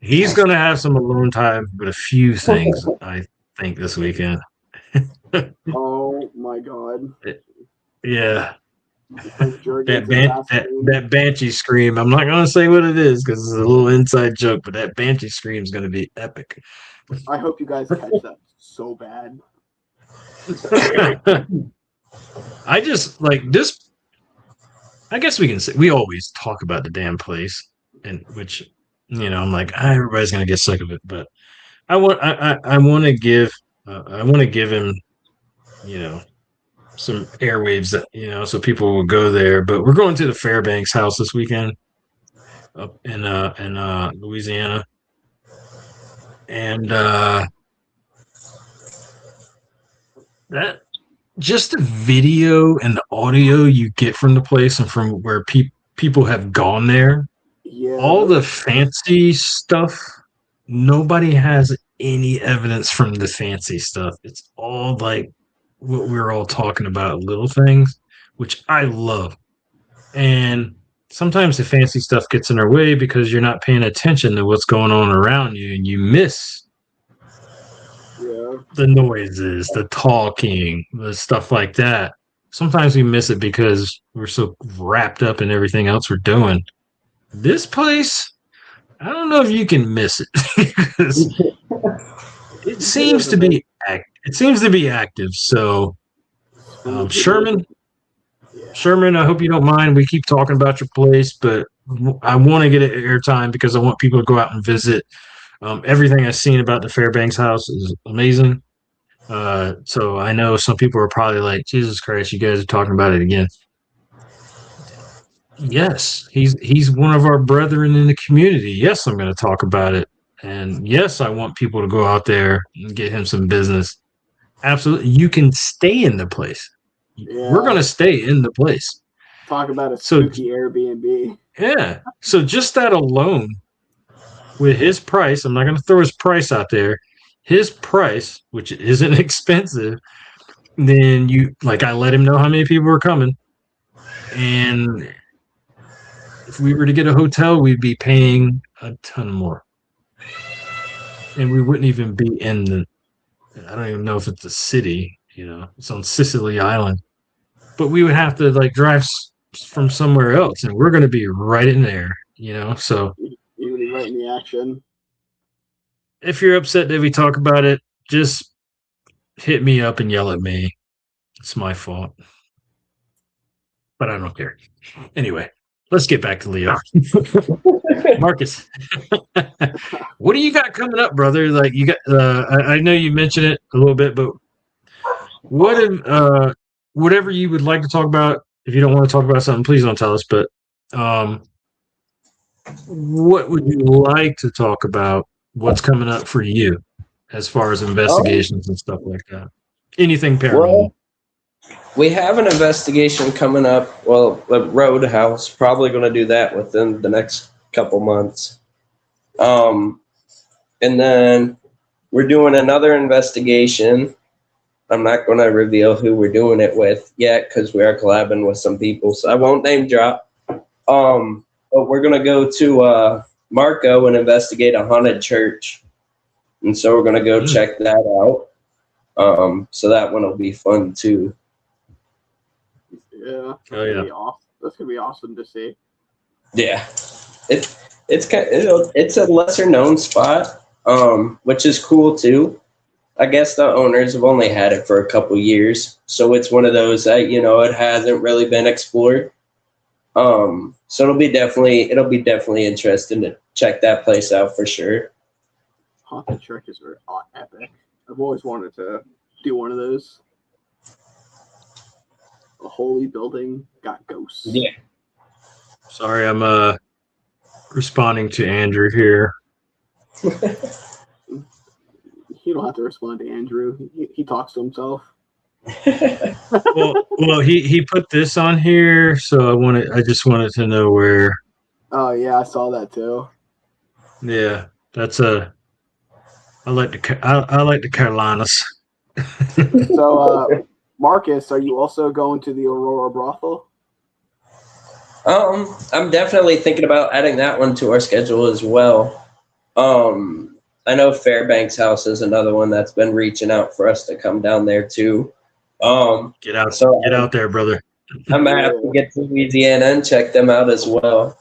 He's going to have some alone time with a few things, I think, this weekend. Oh my god. Yeah. Frank Jurgens assassin. That banshee scream. I'm not going to say what it is because it's a little inside joke, but that banshee scream is going to be epic. I hope you guys catch that so bad. I just like this. I guess we can say we always talk about the damn place, and which I'm like everybody's gonna get sick of it, but I want to give him some airwaves that so people will go there. But we're going to the Fairbanks house this weekend up in Louisiana, and that just the video and the audio you get from the place and from where people have gone there. Yeah. All the fancy stuff, nobody has any evidence from the fancy stuff. It's all like what we're all talking about, little things, which I love. And sometimes the fancy stuff gets in our way because you're not paying attention to what's going on around you and you miss the noises, the talking, the stuff like that. Sometimes we miss it because we're so wrapped up in everything else we're doing. This place, I don't know if you can miss it because it seems to be active. So, Sherman, I hope you don't mind. We keep talking about your place, but I want to get it airtime because I want people to go out and visit. Everything I've seen about the Fairbanks house is amazing. So I know some people are probably like, Jesus Christ, you guys are talking about it again. Yes, he's one of our brethren in the community. Yes, I'm going to talk about it. And yes, I want people to go out there and get him some business. Absolutely. You can stay in the place. Yeah. We're going to stay in the place. Talk about a spooky Airbnb. Yeah. So just that alone, with his price, I'm not going to throw his price out there. His price, which isn't expensive, then I let him know how many people are coming. And if we were to get a hotel, we'd be paying a ton more. And we wouldn't even be in I don't even know if it's a city, it's on Sicily Island. But we would have to drive from somewhere else, and we're going to be right in there, so. You're going to be right in the action. If you're upset that we talk about it, just hit me up and yell at me. It's my fault. But I don't care. Anyway, let's get back to Leo. Marcus, what do you got coming up, brother? Like you got, I know you mentioned it a little bit, but whatever you would like to talk about. If you don't want to talk about something, please don't tell us. But what would you like to talk about? What's coming up for you as far as investigations and stuff like that? Anything paranormal? Well, we have an investigation coming up. Well, a Roadhouse, probably going to do that within the next couple months. And then we're doing another investigation. I'm not going to reveal who we're doing it with yet because we are collabing with some people, so I won't name drop. But we're going to go to Marco and investigate a haunted church. And so we're going to go check that out. So that one will be fun too. Yeah. That's gonna be awesome to see. Yeah. It's a lesser known spot, which is cool too. I guess the owners have only had it for a couple years. So it's one of those that, it hasn't really been explored. So it'll be definitely interesting to check that place out for sure. Haunted churches are epic. I've always wanted to do one of those. A holy building got ghosts. Yeah. Sorry, I'm responding to Andrew here. You don't have to respond to Andrew. He talks to himself. well, he put this on here, so I just wanted to know where Oh yeah, I saw that too. Yeah, that's a. I like the Carolinas. So, Marcus, are you also going to the Aurora brothel? I'm definitely thinking about adding that one to our schedule as well. I know Fairbanks House is another one that's been reaching out for us to come down there too. Get out, So get out there, brother. I'm gonna have to get to Louisiana and check them out as well.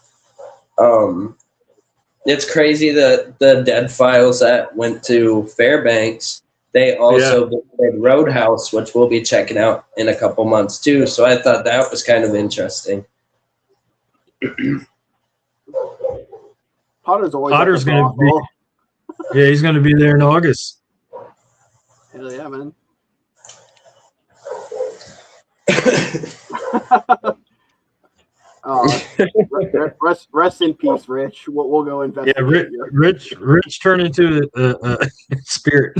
Um, it's crazy that the Dead Files that went to Fairbanks, they also visited Roadhouse, which we'll be checking out in a couple months too. So I thought that was kind of interesting. Potter's always Potter's at the gonna be. brothel. Yeah, he's gonna be there in August. Hell yeah, man. Rest in peace, Rich. We'll go investigate. Yeah, Rich turned into a spirit.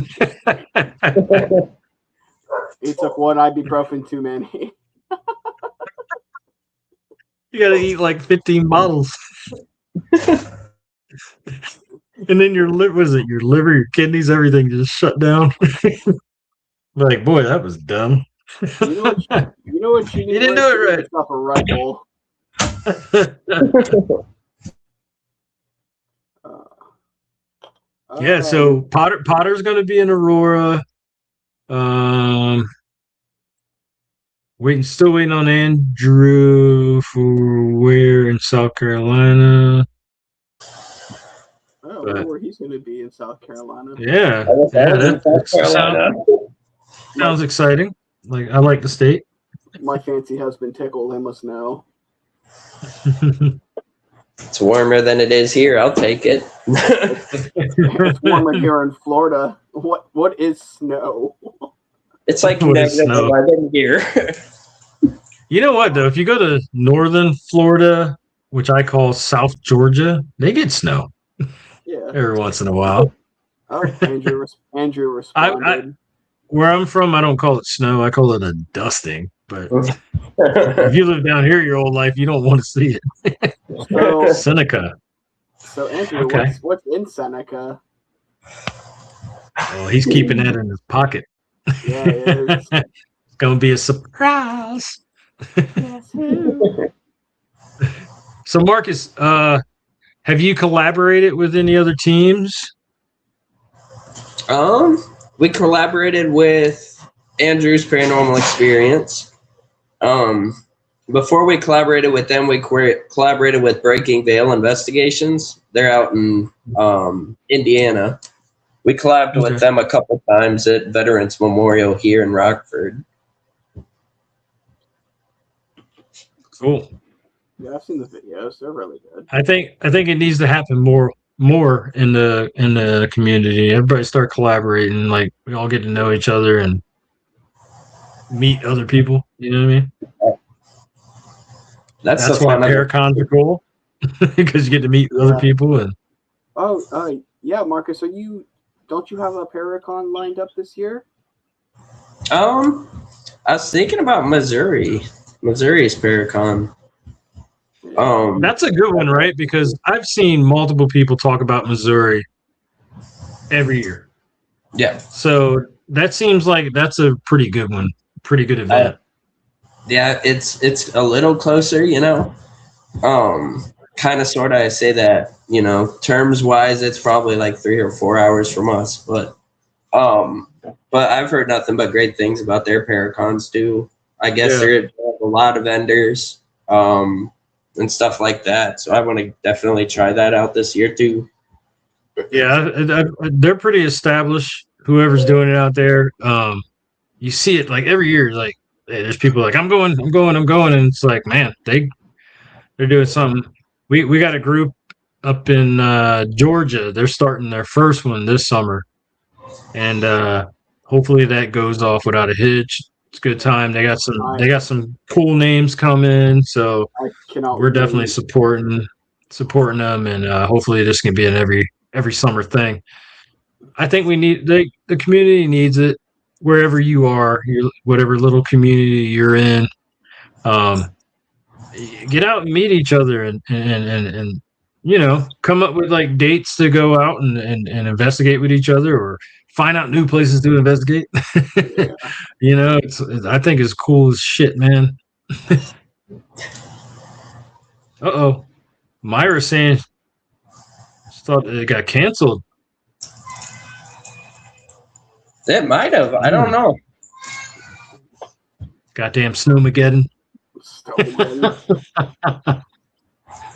He took one ibuprofen too many. You gotta eat like 15 bottles. And then your liver, your kidneys, everything just shut down. Like, boy, that was dumb. You know what you need? You didn't do it right. Yourself a Red Bull. Yeah, so Potter's going to be in Aurora. Still waiting on Andrew for where in South Carolina. I don't know where he's going to be in South Carolina. Yeah, that sounds exciting. Like, I like the state. My fancy husband tickled. I must know. It's warmer than it is here. I'll take it. It's warmer here in Florida. What is snow? It's like -11 here. You know what, though? If you go to northern Florida, which I call South Georgia, they get snow. Yeah. Every once in a while. Oh, Andrew responded. Where I'm from, I don't call it snow. I call it a dusting. But if you live down here your whole life, you don't want to see it. So, Seneca. So, Andrew, okay. what's in Seneca? Oh, he's keeping that in his pocket. Yeah, it is. It's going to be a surprise. So, Marcus, have you collaborated with any other teams? We collaborated with Andrew's Paranormal Experience. Before we collaborated with them, we collaborated with Breaking Veil Investigations. They're out in Indiana. We collabed with them a couple times at Veterans Memorial here in Rockford. Cool. Yeah, I've seen the videos. They're really good. I think it needs to happen more in the community. Everybody start collaborating. Like, we all get to know each other and meet other people. You know what I mean? That's why Paracons are cool, because you get to meet other people. And yeah, Marcus, don't you have a Paracon lined up this year? I was thinking about Missouri's Paracon. That's a good one, right? Because I've seen multiple people talk about Missouri every year. Yeah. So that seems like that's a pretty good one. Pretty good event. Yeah, it's a little closer, kind of sort of, I say that, terms wise, it's probably like 3 or 4 hours from us, but I've heard nothing but great things about their Paracons too. I guess they have a lot of vendors, and stuff like that. So I want to definitely try that out this year too. Yeah, they're pretty established. Whoever's doing it out there, you see it like every year. Like, hey, there's people like, I'm going, and it's like, man, they're doing something. We got a group up in Georgia. They're starting their first one this summer, and hopefully that goes off without a hitch. It's a good time. They got some cool names coming, so we're definitely supporting them, and hopefully this can be an every summer thing. I think we need the community needs it. Wherever you are, whatever little community you're in, get out and meet each other and come up with like dates to go out and investigate with each other or find out new places to investigate. Yeah. I think it's cool as shit, man. Uh-oh. Myra's saying she thought it got canceled. It might have. I don't know. Goddamn Snowmageddon.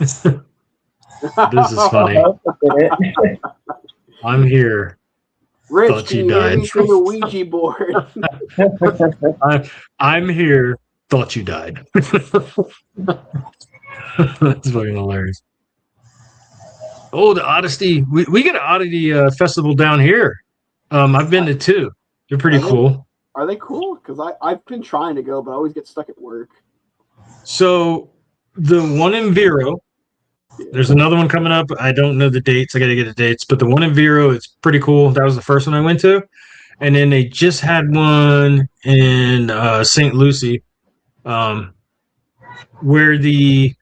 This is funny. I'm here. Rich, Thought can you you hear died. me through the Ouija board? I'm here. Thought you died. That's fucking hilarious. Oh, the Odyssey. We get an Oddity festival down here. I've been to two. They're pretty cool. Are they cool? Because I've been trying to go, but I always get stuck at work. So the one in Vero, there's another one coming up. I don't know the dates. I got to get the dates. But the one in Vero, it's pretty cool. That was the first one I went to. And then they just had one in St. Lucie, where the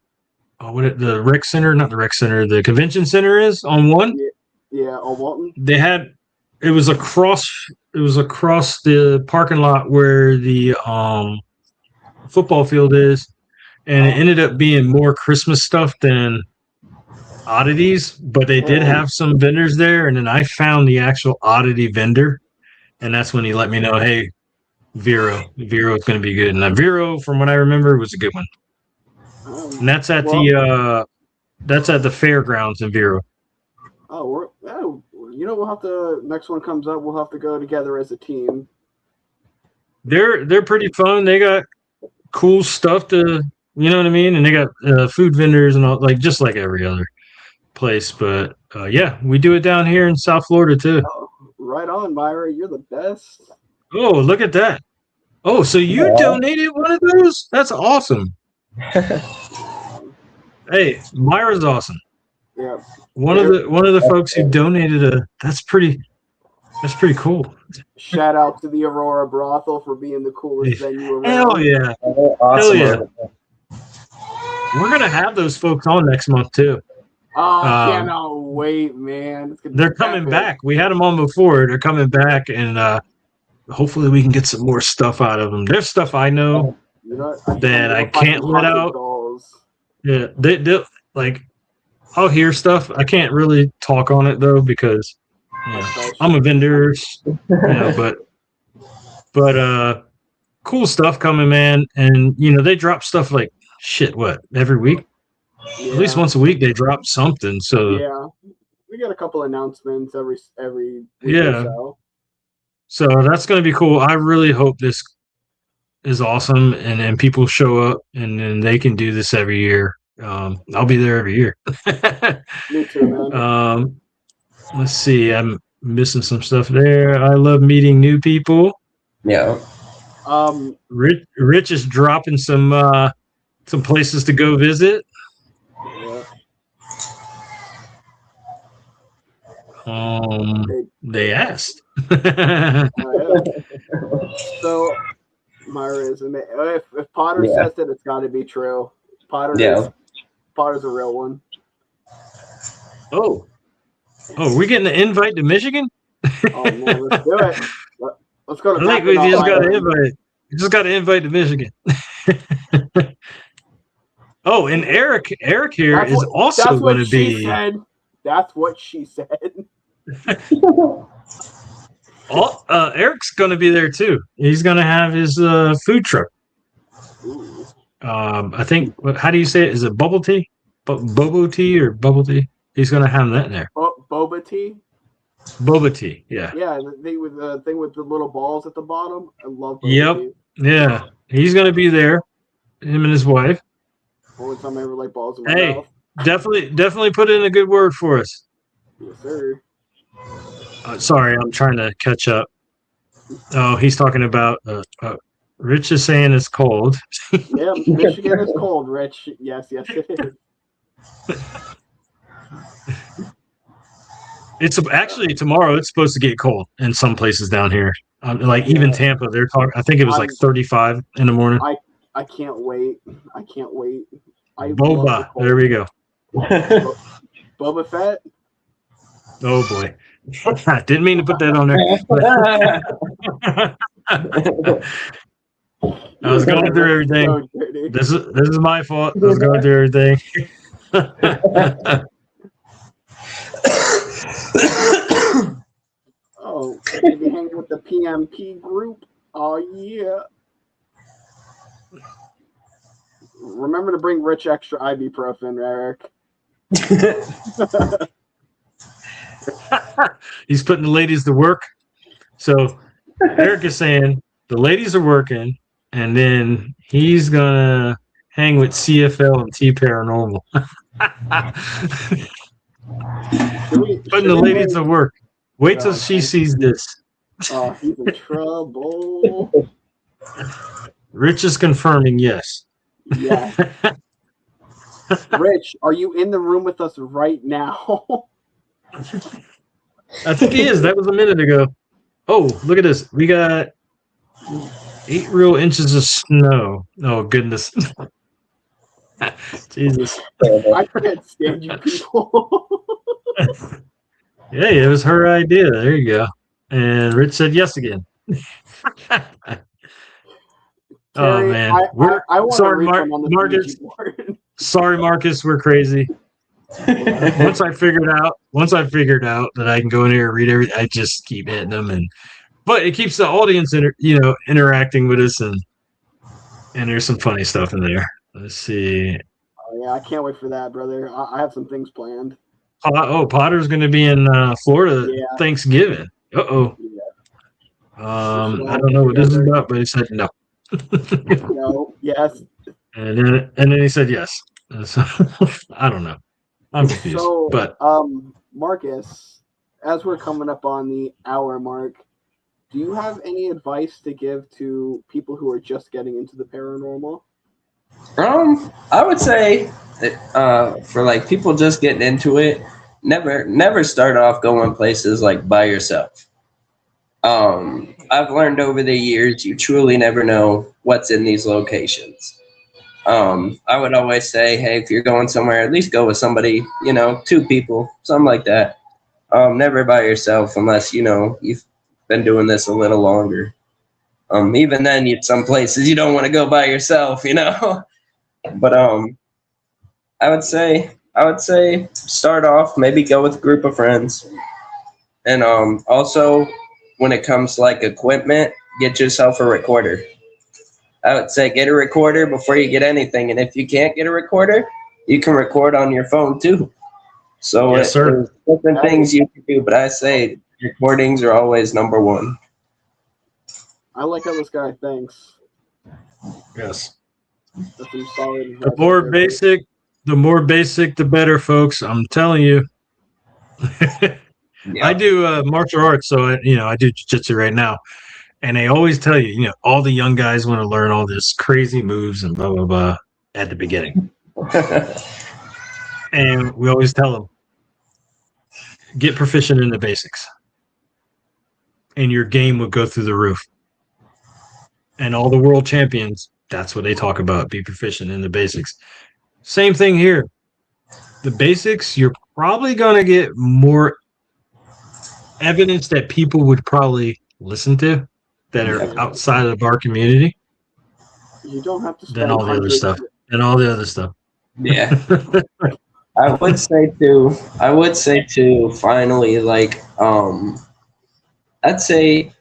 rec center, not the rec center, the convention center is on one. Yeah, on Walton. It was across the parking lot where the football field is, and it ended up being more Christmas stuff than oddities, but they did have some vendors there, and then I found the actual oddity vendor, and that's when he let me know, hey, Vero is going to be good. And Vero, from what I remember, was a good one. And that's at the fairgrounds in Vero. We'll have to, next one comes up, we'll have to go together as a team. They're pretty fun. They got cool stuff to, you know what I mean? And they got food vendors and all, like just like every other place. But yeah, we do it down here in South Florida too. Oh, right on, Myra. You're the best. Oh, look at that. Oh, so you donated one of those? That's awesome. Hey, Myra's awesome. Yeah. One of the folks who donated that's pretty cool. Shout out to the Aurora Brothel for being the coolest venue around. Hell yeah. Awesome. Hell yeah. We're gonna have those folks on next month too. I cannot wait, man. They're coming back. We had them on before. They're coming back, and hopefully we can get some more stuff out of them. There's stuff I know that I can't let out. Yeah, they like. I'll hear stuff. I can't really talk on it though because I'm a vendor, but cool stuff coming, man. And they drop stuff like shit. What, every week? Yeah. At least once a week they drop something. So yeah, we get a couple announcements every week. Yeah. So that's gonna be cool. I really hope this is awesome, and people show up, and then they can do this every year. I'll be there every year. Me too, man. Let's see. I'm missing some stuff there. I love meeting new people. Yeah. Rich is dropping some places to go visit. Yeah. They asked. So, Myra is amazing. If Potter says it, it's got to be true. Potter's a real one. Oh, we're getting an invite to Michigan? Oh man, let's do it. Let's go to. I think we just got an invite. We just got an invite to Michigan. Oh, and Eric here is also going to be. That's what she said. Eric's going to be there too. He's going to have his food truck. Ooh. I think. How do you say it? Is it bubble tea? Bobo tea or bubble tea? He's going to have that in there. Boba tea. Boba tea. Yeah. Yeah, the thing with the little balls at the bottom. I love. Boba tea. Yeah. He's going to be there. Him and his wife. Only time I ever like balls in my mouth. Definitely put in a good word for us. Yes, sir. Sorry, I'm trying to catch up. Oh, he's talking about. Rich is saying it's cold. Yeah, Michigan is cold, Rich. Yes, it is. It's actually tomorrow. It's supposed to get cold in some places down here. Even Tampa, they're talking. I think it was like 35 in the morning. I can't wait. I can't wait. I love Boba. the There we go. Boba Fett. Oh boy. Didn't mean to put that on there. I was going through everything. So dirty. This is my fault. I was going through everything. Oh, maybe hang with the PMP group. Oh yeah. Remember to bring Rich extra ibuprofen, Eric. He's putting the ladies to work. So Eric is saying the ladies are working, and then he's gonna hang with CFL and T Paranormal. Putting the ladies to work. Wait till she sees this. Oh, he's in trouble. Rich is confirming yes. Yeah. Rich, are you in the room with us right now? I think he is. That was a minute ago. Oh, look at this. We got 8 real inches of snow. Oh, goodness. Jesus. I can't stand you people. Yeah, it was her idea. There you go. And Rich said yes again. Oh, man. I want sorry, on the Marcus. Sorry, Marcus. We're crazy. Once I figured out that I can go in here and read everything, I just keep hitting them, but it keeps the audience interacting with us, and there's some funny stuff in there. Let's see. Oh, yeah, I can't wait for that, brother. I have some things planned. Potter's going to be in Florida Thanksgiving. Yeah. I don't know what this is about, but he said no. No. Yes. And then he said yes. So, I don't know. I'm confused. So, but Marcus, as we're coming up on the hour mark, do you have any advice to give to people who are just getting into the paranormal? I would say that, for like people just getting into it, never start off going places like by yourself. I've learned over the years you truly never know what's in these locations. I would always say, hey, if you're going somewhere, at least go with somebody, 2 people, something like that. Never by yourself unless, you've been doing this a little longer. Even then, some places you don't want to go by yourself, But I would say start off, maybe go with a group of friends. And also, when it comes to like equipment, get yourself a recorder. I would say get a recorder before you get anything. And if you can't get a recorder, you can record on your phone too. So yes, there's different things you can do, but I say recordings are always number one. I like how this guy thinks. yes. That's some solid advice. The more basic, the better, folks. I'm telling you. Yeah. I do martial arts, so I do jiu-jitsu right now. And they always tell you, all the young guys want to learn all this crazy moves and blah, blah, blah at the beginning. And we always tell them, get proficient in the basics. And your game will go through the roof. And all the world champions, that's what they talk about, be proficient in the basics. Same thing here. The basics, you're probably going to get more evidence that people would probably listen to that are outside of our community. You don't have to spend than all the other stuff. Yeah. I would say too, finally, like, I'd say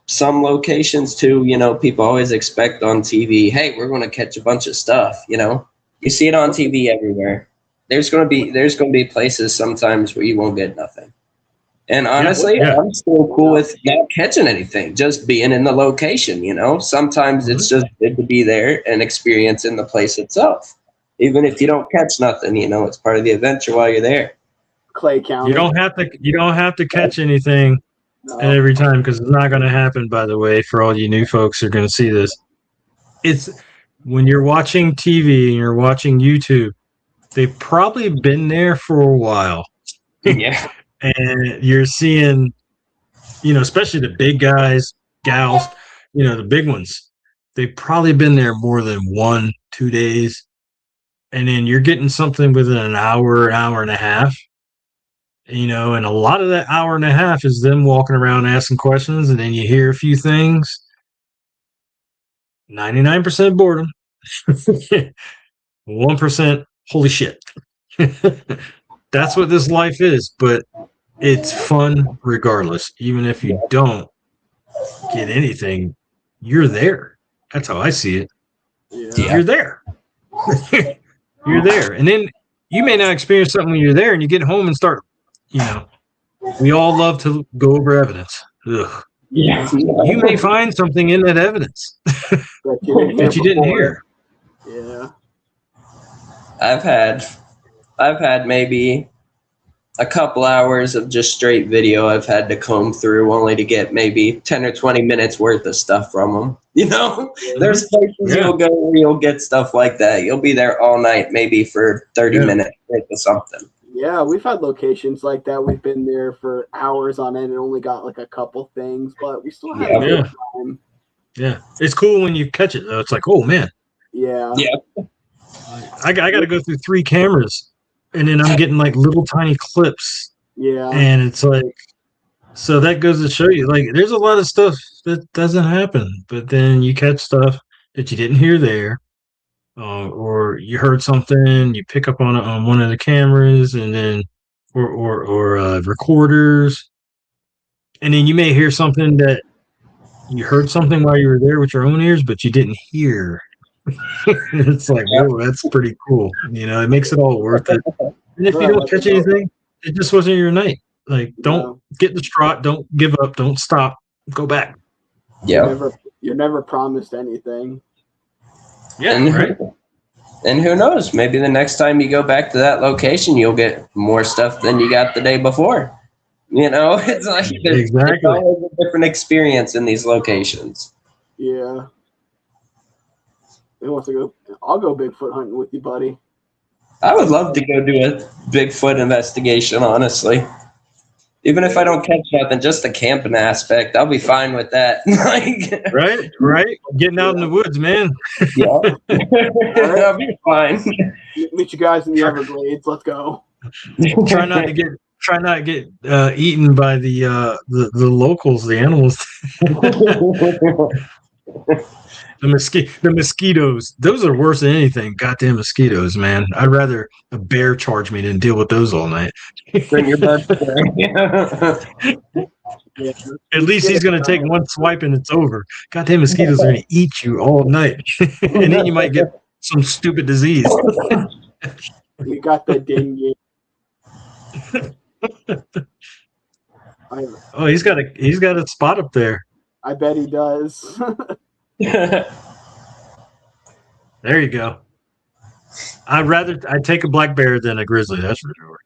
some locations too, people always expect on TV, hey, we're going to catch a bunch of stuff, you see it on TV everywhere. There's going to be places sometimes where you won't get nothing. And honestly, I'm still cool with not catching anything, just being in the location, Sometimes it's just good to be there and experience in the place itself. Even if you don't catch nothing, it's part of the adventure while you're there. Clay County. You don't have to catch anything every time, because it's not going to happen, by the way, for all you new folks who are going to see this. It's when you're watching TV and you're watching YouTube, they've probably been there for a while. Yeah. And you're seeing, especially the big guys, gals, the big ones. they've probably been there more than 1-2 days. And then you're getting something within an hour and a half. And a lot of that hour and a half is them walking around asking questions, and then you hear a few things. 99% boredom. 1% holy shit. That's what this life is, but it's fun regardless. Even if you don't get anything, you're there. That's how I see it. Yeah. You're there. You're there. And then you may not experience something when you're there, and you get home and start, we all love to go over evidence. Ugh. Yeah. You may find something in that evidence that you didn't hear. Yeah. I've had maybe a couple hours of just straight video I've had to comb through only to get maybe 10 or 20 minutes worth of stuff from them. There's places you'll go where you'll get stuff like that. You'll be there all night, maybe for 30 minutes worth of something. Yeah, we've had locations like that. We've been there for hours on end and only got like a couple things, but we still had a good time. Yeah, it's cool when you catch it though. It's like, oh man. Yeah. Yeah. I got to go through 3 cameras, and then I'm getting like little tiny clips. Yeah. And it's like, so that goes to show you, like, there's a lot of stuff that doesn't happen, but then you catch stuff that you didn't hear there, or you heard something, you pick up on it on one of the cameras, and then, or recorders, and then you may hear something that you heard something while you were there with your own ears, but you didn't hear. It's like, whoa, that's pretty cool. It makes it all worth it. And if you don't catch anything, it just wasn't your night. Like, don't get distraught. Don't give up. Don't stop. Go back. Yeah. You're never promised anything. Yeah, right. And who knows? Maybe the next time you go back to that location, you'll get more stuff than you got the day before. It's like it's always a different experience in these locations. Yeah. Who wants to go? I'll go Bigfoot hunting with you, buddy. I would love to go do a Bigfoot investigation, honestly. Even if I don't catch nothing, just the camping aspect, I'll be fine with that. Right. Getting out in the woods, man. Yeah. I'll be fine. Meet you guys in the Everglades. Let's go. Try not to get eaten by the locals, the animals. The mosquitoes. Those are worse than anything. Goddamn mosquitoes, man. I'd rather a bear charge me than deal with those all night. Bring your bud spray. At least he's going to take one swipe and it's over. Goddamn mosquitoes are going to eat you all night. And then you might get some stupid disease. You got the dengue. He's got a spot up there. I bet he does. There you go. I'd take a black bear than a grizzly, that's for sure.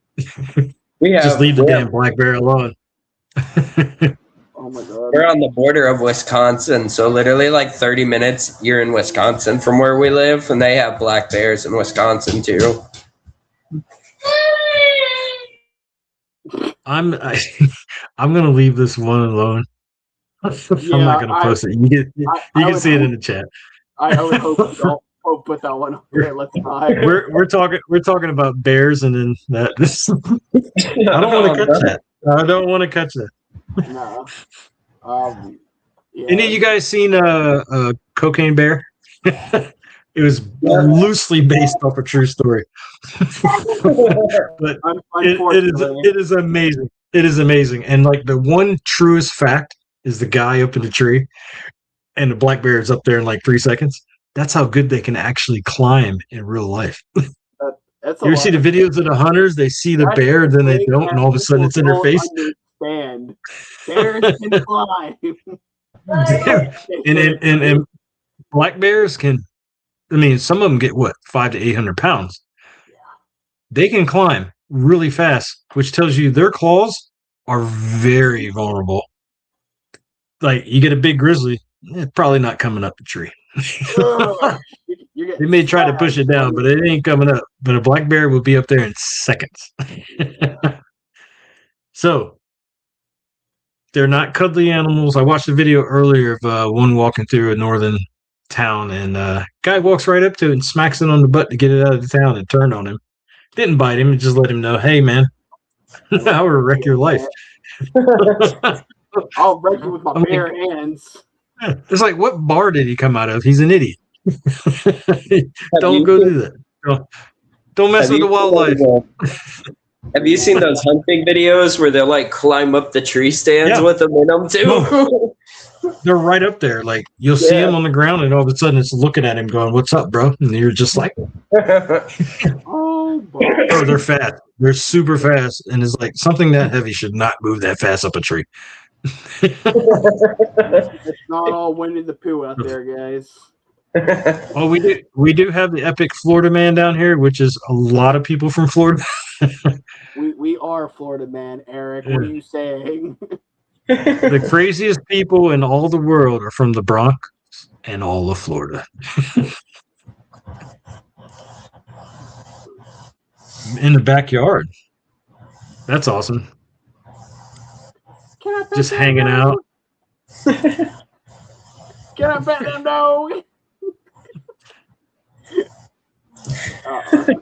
Just leave the damn black bear alone. Oh my god. We're on the border of Wisconsin, so literally like 30 minutes you're in Wisconsin from where we live, and they have black bears in Wisconsin too. I'm gonna leave this one alone. I'm not gonna post it. You can see it in the chat. I would hope don't put that one up there. Let's not. We're talking about bears, and then that. I don't want to catch that. I don't want to catch that. No. Yeah. Any of you guys seen a Cocaine Bear? It was loosely based off a true story. But it is amazing. It is amazing. And like the one truest fact is the guy up in the tree, and the black bear is up there in like 3 seconds. That's how good they can actually climb in real life. You ever see the videos of the hunters? They see the bear, then they don't, and all of a sudden it's in their face. Understand. Bears can climb. and black bears can. I mean, some of them get 500 to 800 pounds. Yeah. They can climb really fast, which tells you their claws are very vulnerable. Like you get a big grizzly, it's probably not coming up the tree. They may try to push it down, but it ain't coming up. But a black bear will be up there in seconds. So they're not cuddly animals. I watched a video earlier of one walking through a northern town, and guy walks right up to it and smacks it on the butt to get it out of the town and turned on him. Didn't bite him, just let him know, hey, man, I will wreck your life. I'll wreck you with my bare hands. It's like, what bar did he come out of? He's an idiot. Don't go do that. Don't mess with the wildlife. Have you seen those hunting videos where they'll like climb up the tree stands with them in them too? They're right up there. Like you'll see them on the ground, and all of a sudden it's looking at him, going, "What's up, bro?" And you're just like, "Oh, bro, they're fast. They're super fast, and it's like something that heavy should not move that fast up a tree." It's not all Winnie the Pooh out there, guys. Well, we do have the epic Florida man down here, which is a lot of people from Florida. we are Florida man, Eric. What are you saying? The craziest people in all the world are from the Bronx and all of Florida. In the backyard. That's awesome. Just hanging out. Can I pet them dog?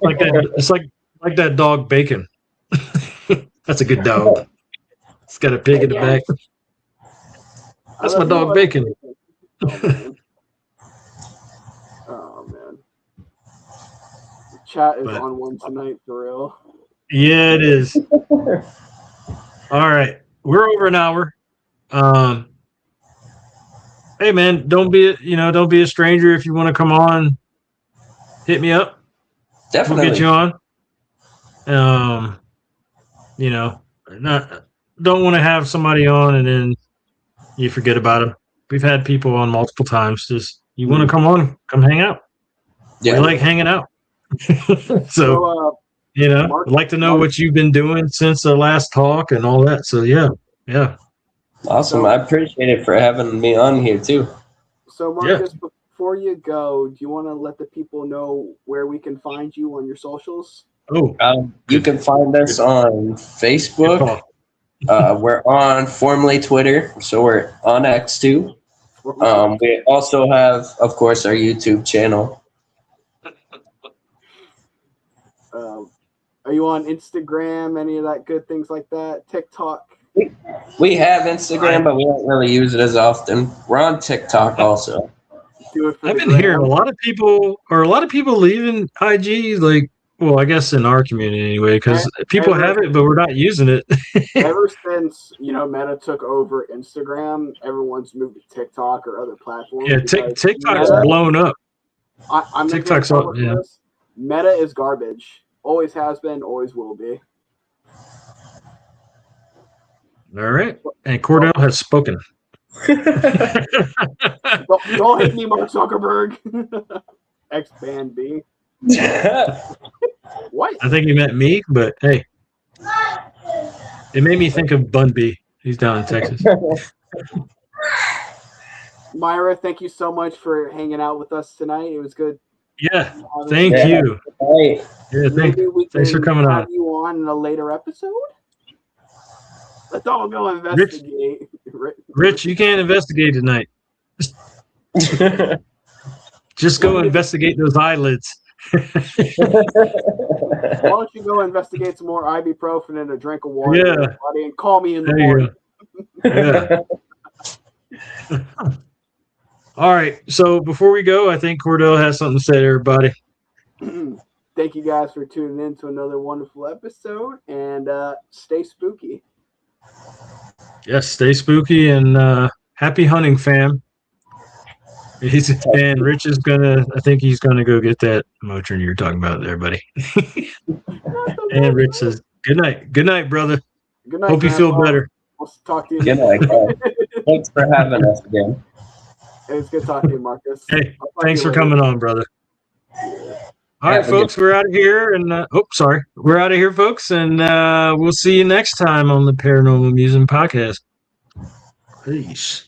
Like that, it's like that dog Bacon. That's a good dog. It's got a pig in the back. That's my dog Bacon. Oh man. The chat is on one tonight for real. Yeah, it is. All right. We're over an hour. Hey man, don't be a stranger. If you want to come on, hit me up. Definitely. We'll get you on. Don't want to have somebody on and then you forget about them. We've had people on multiple times. Just you want to come on, come hang out. Yeah, we like hanging out. So I'd like to know what you've been doing since the last talk and all that. So yeah. Awesome. I appreciate it for having me on here too. So Marcus, before you go, do you want to let the people know where we can find you on your socials? You can find us on Facebook. We're on formerly Twitter, so we're on X too. We also have, of course, our YouTube channel. Are you on Instagram? Any of that good things like that? TikTok? We have Instagram, but we don't really use it as often. We're on TikTok also. I've been hearing a lot of people leaving IG, like, well, I guess in our community anyway, because people have it, but we're not using it. Ever since Meta took over Instagram, everyone's moved to TikTok or other platforms. Yeah, TikTok's blown up. TikTok's up. Yeah. Meta is garbage. Always has been, always will be. All right, and Cordell has spoken. Don't hate me, Mark Zuckerberg. X-Band B. What? I think he meant me, but hey. It made me think of Bun B. He's down in Texas. Myra, thank you so much for hanging out with us tonight. It was good. Yeah, thank you. Right. Yeah, thanks for coming on. You on in a later episode? Let's all go investigate. Rich, you can't investigate tonight. Just go investigate those eyelids. Why don't you go investigate some more ibuprofen and a drink of water, everybody, and call me in the morning. Yeah. All right. So before we go, I think Cordell has something to say to everybody. Thank you guys for tuning in to another wonderful episode, and stay spooky. Yes, stay spooky and happy hunting, fam. And Rich is I think he's gonna go get that Motrin you're talking about there, buddy. And Rich says, good night, brother. Good night. Hope you feel better. We'll talk to you. Good night. Thanks for having us again. It was good talking to you, Marcus. Hey, thanks for coming on, brother. All right, folks, we're out of here, and we're out of here, folks, and we'll see you next time on the Paranormal Musing Podcast. Peace.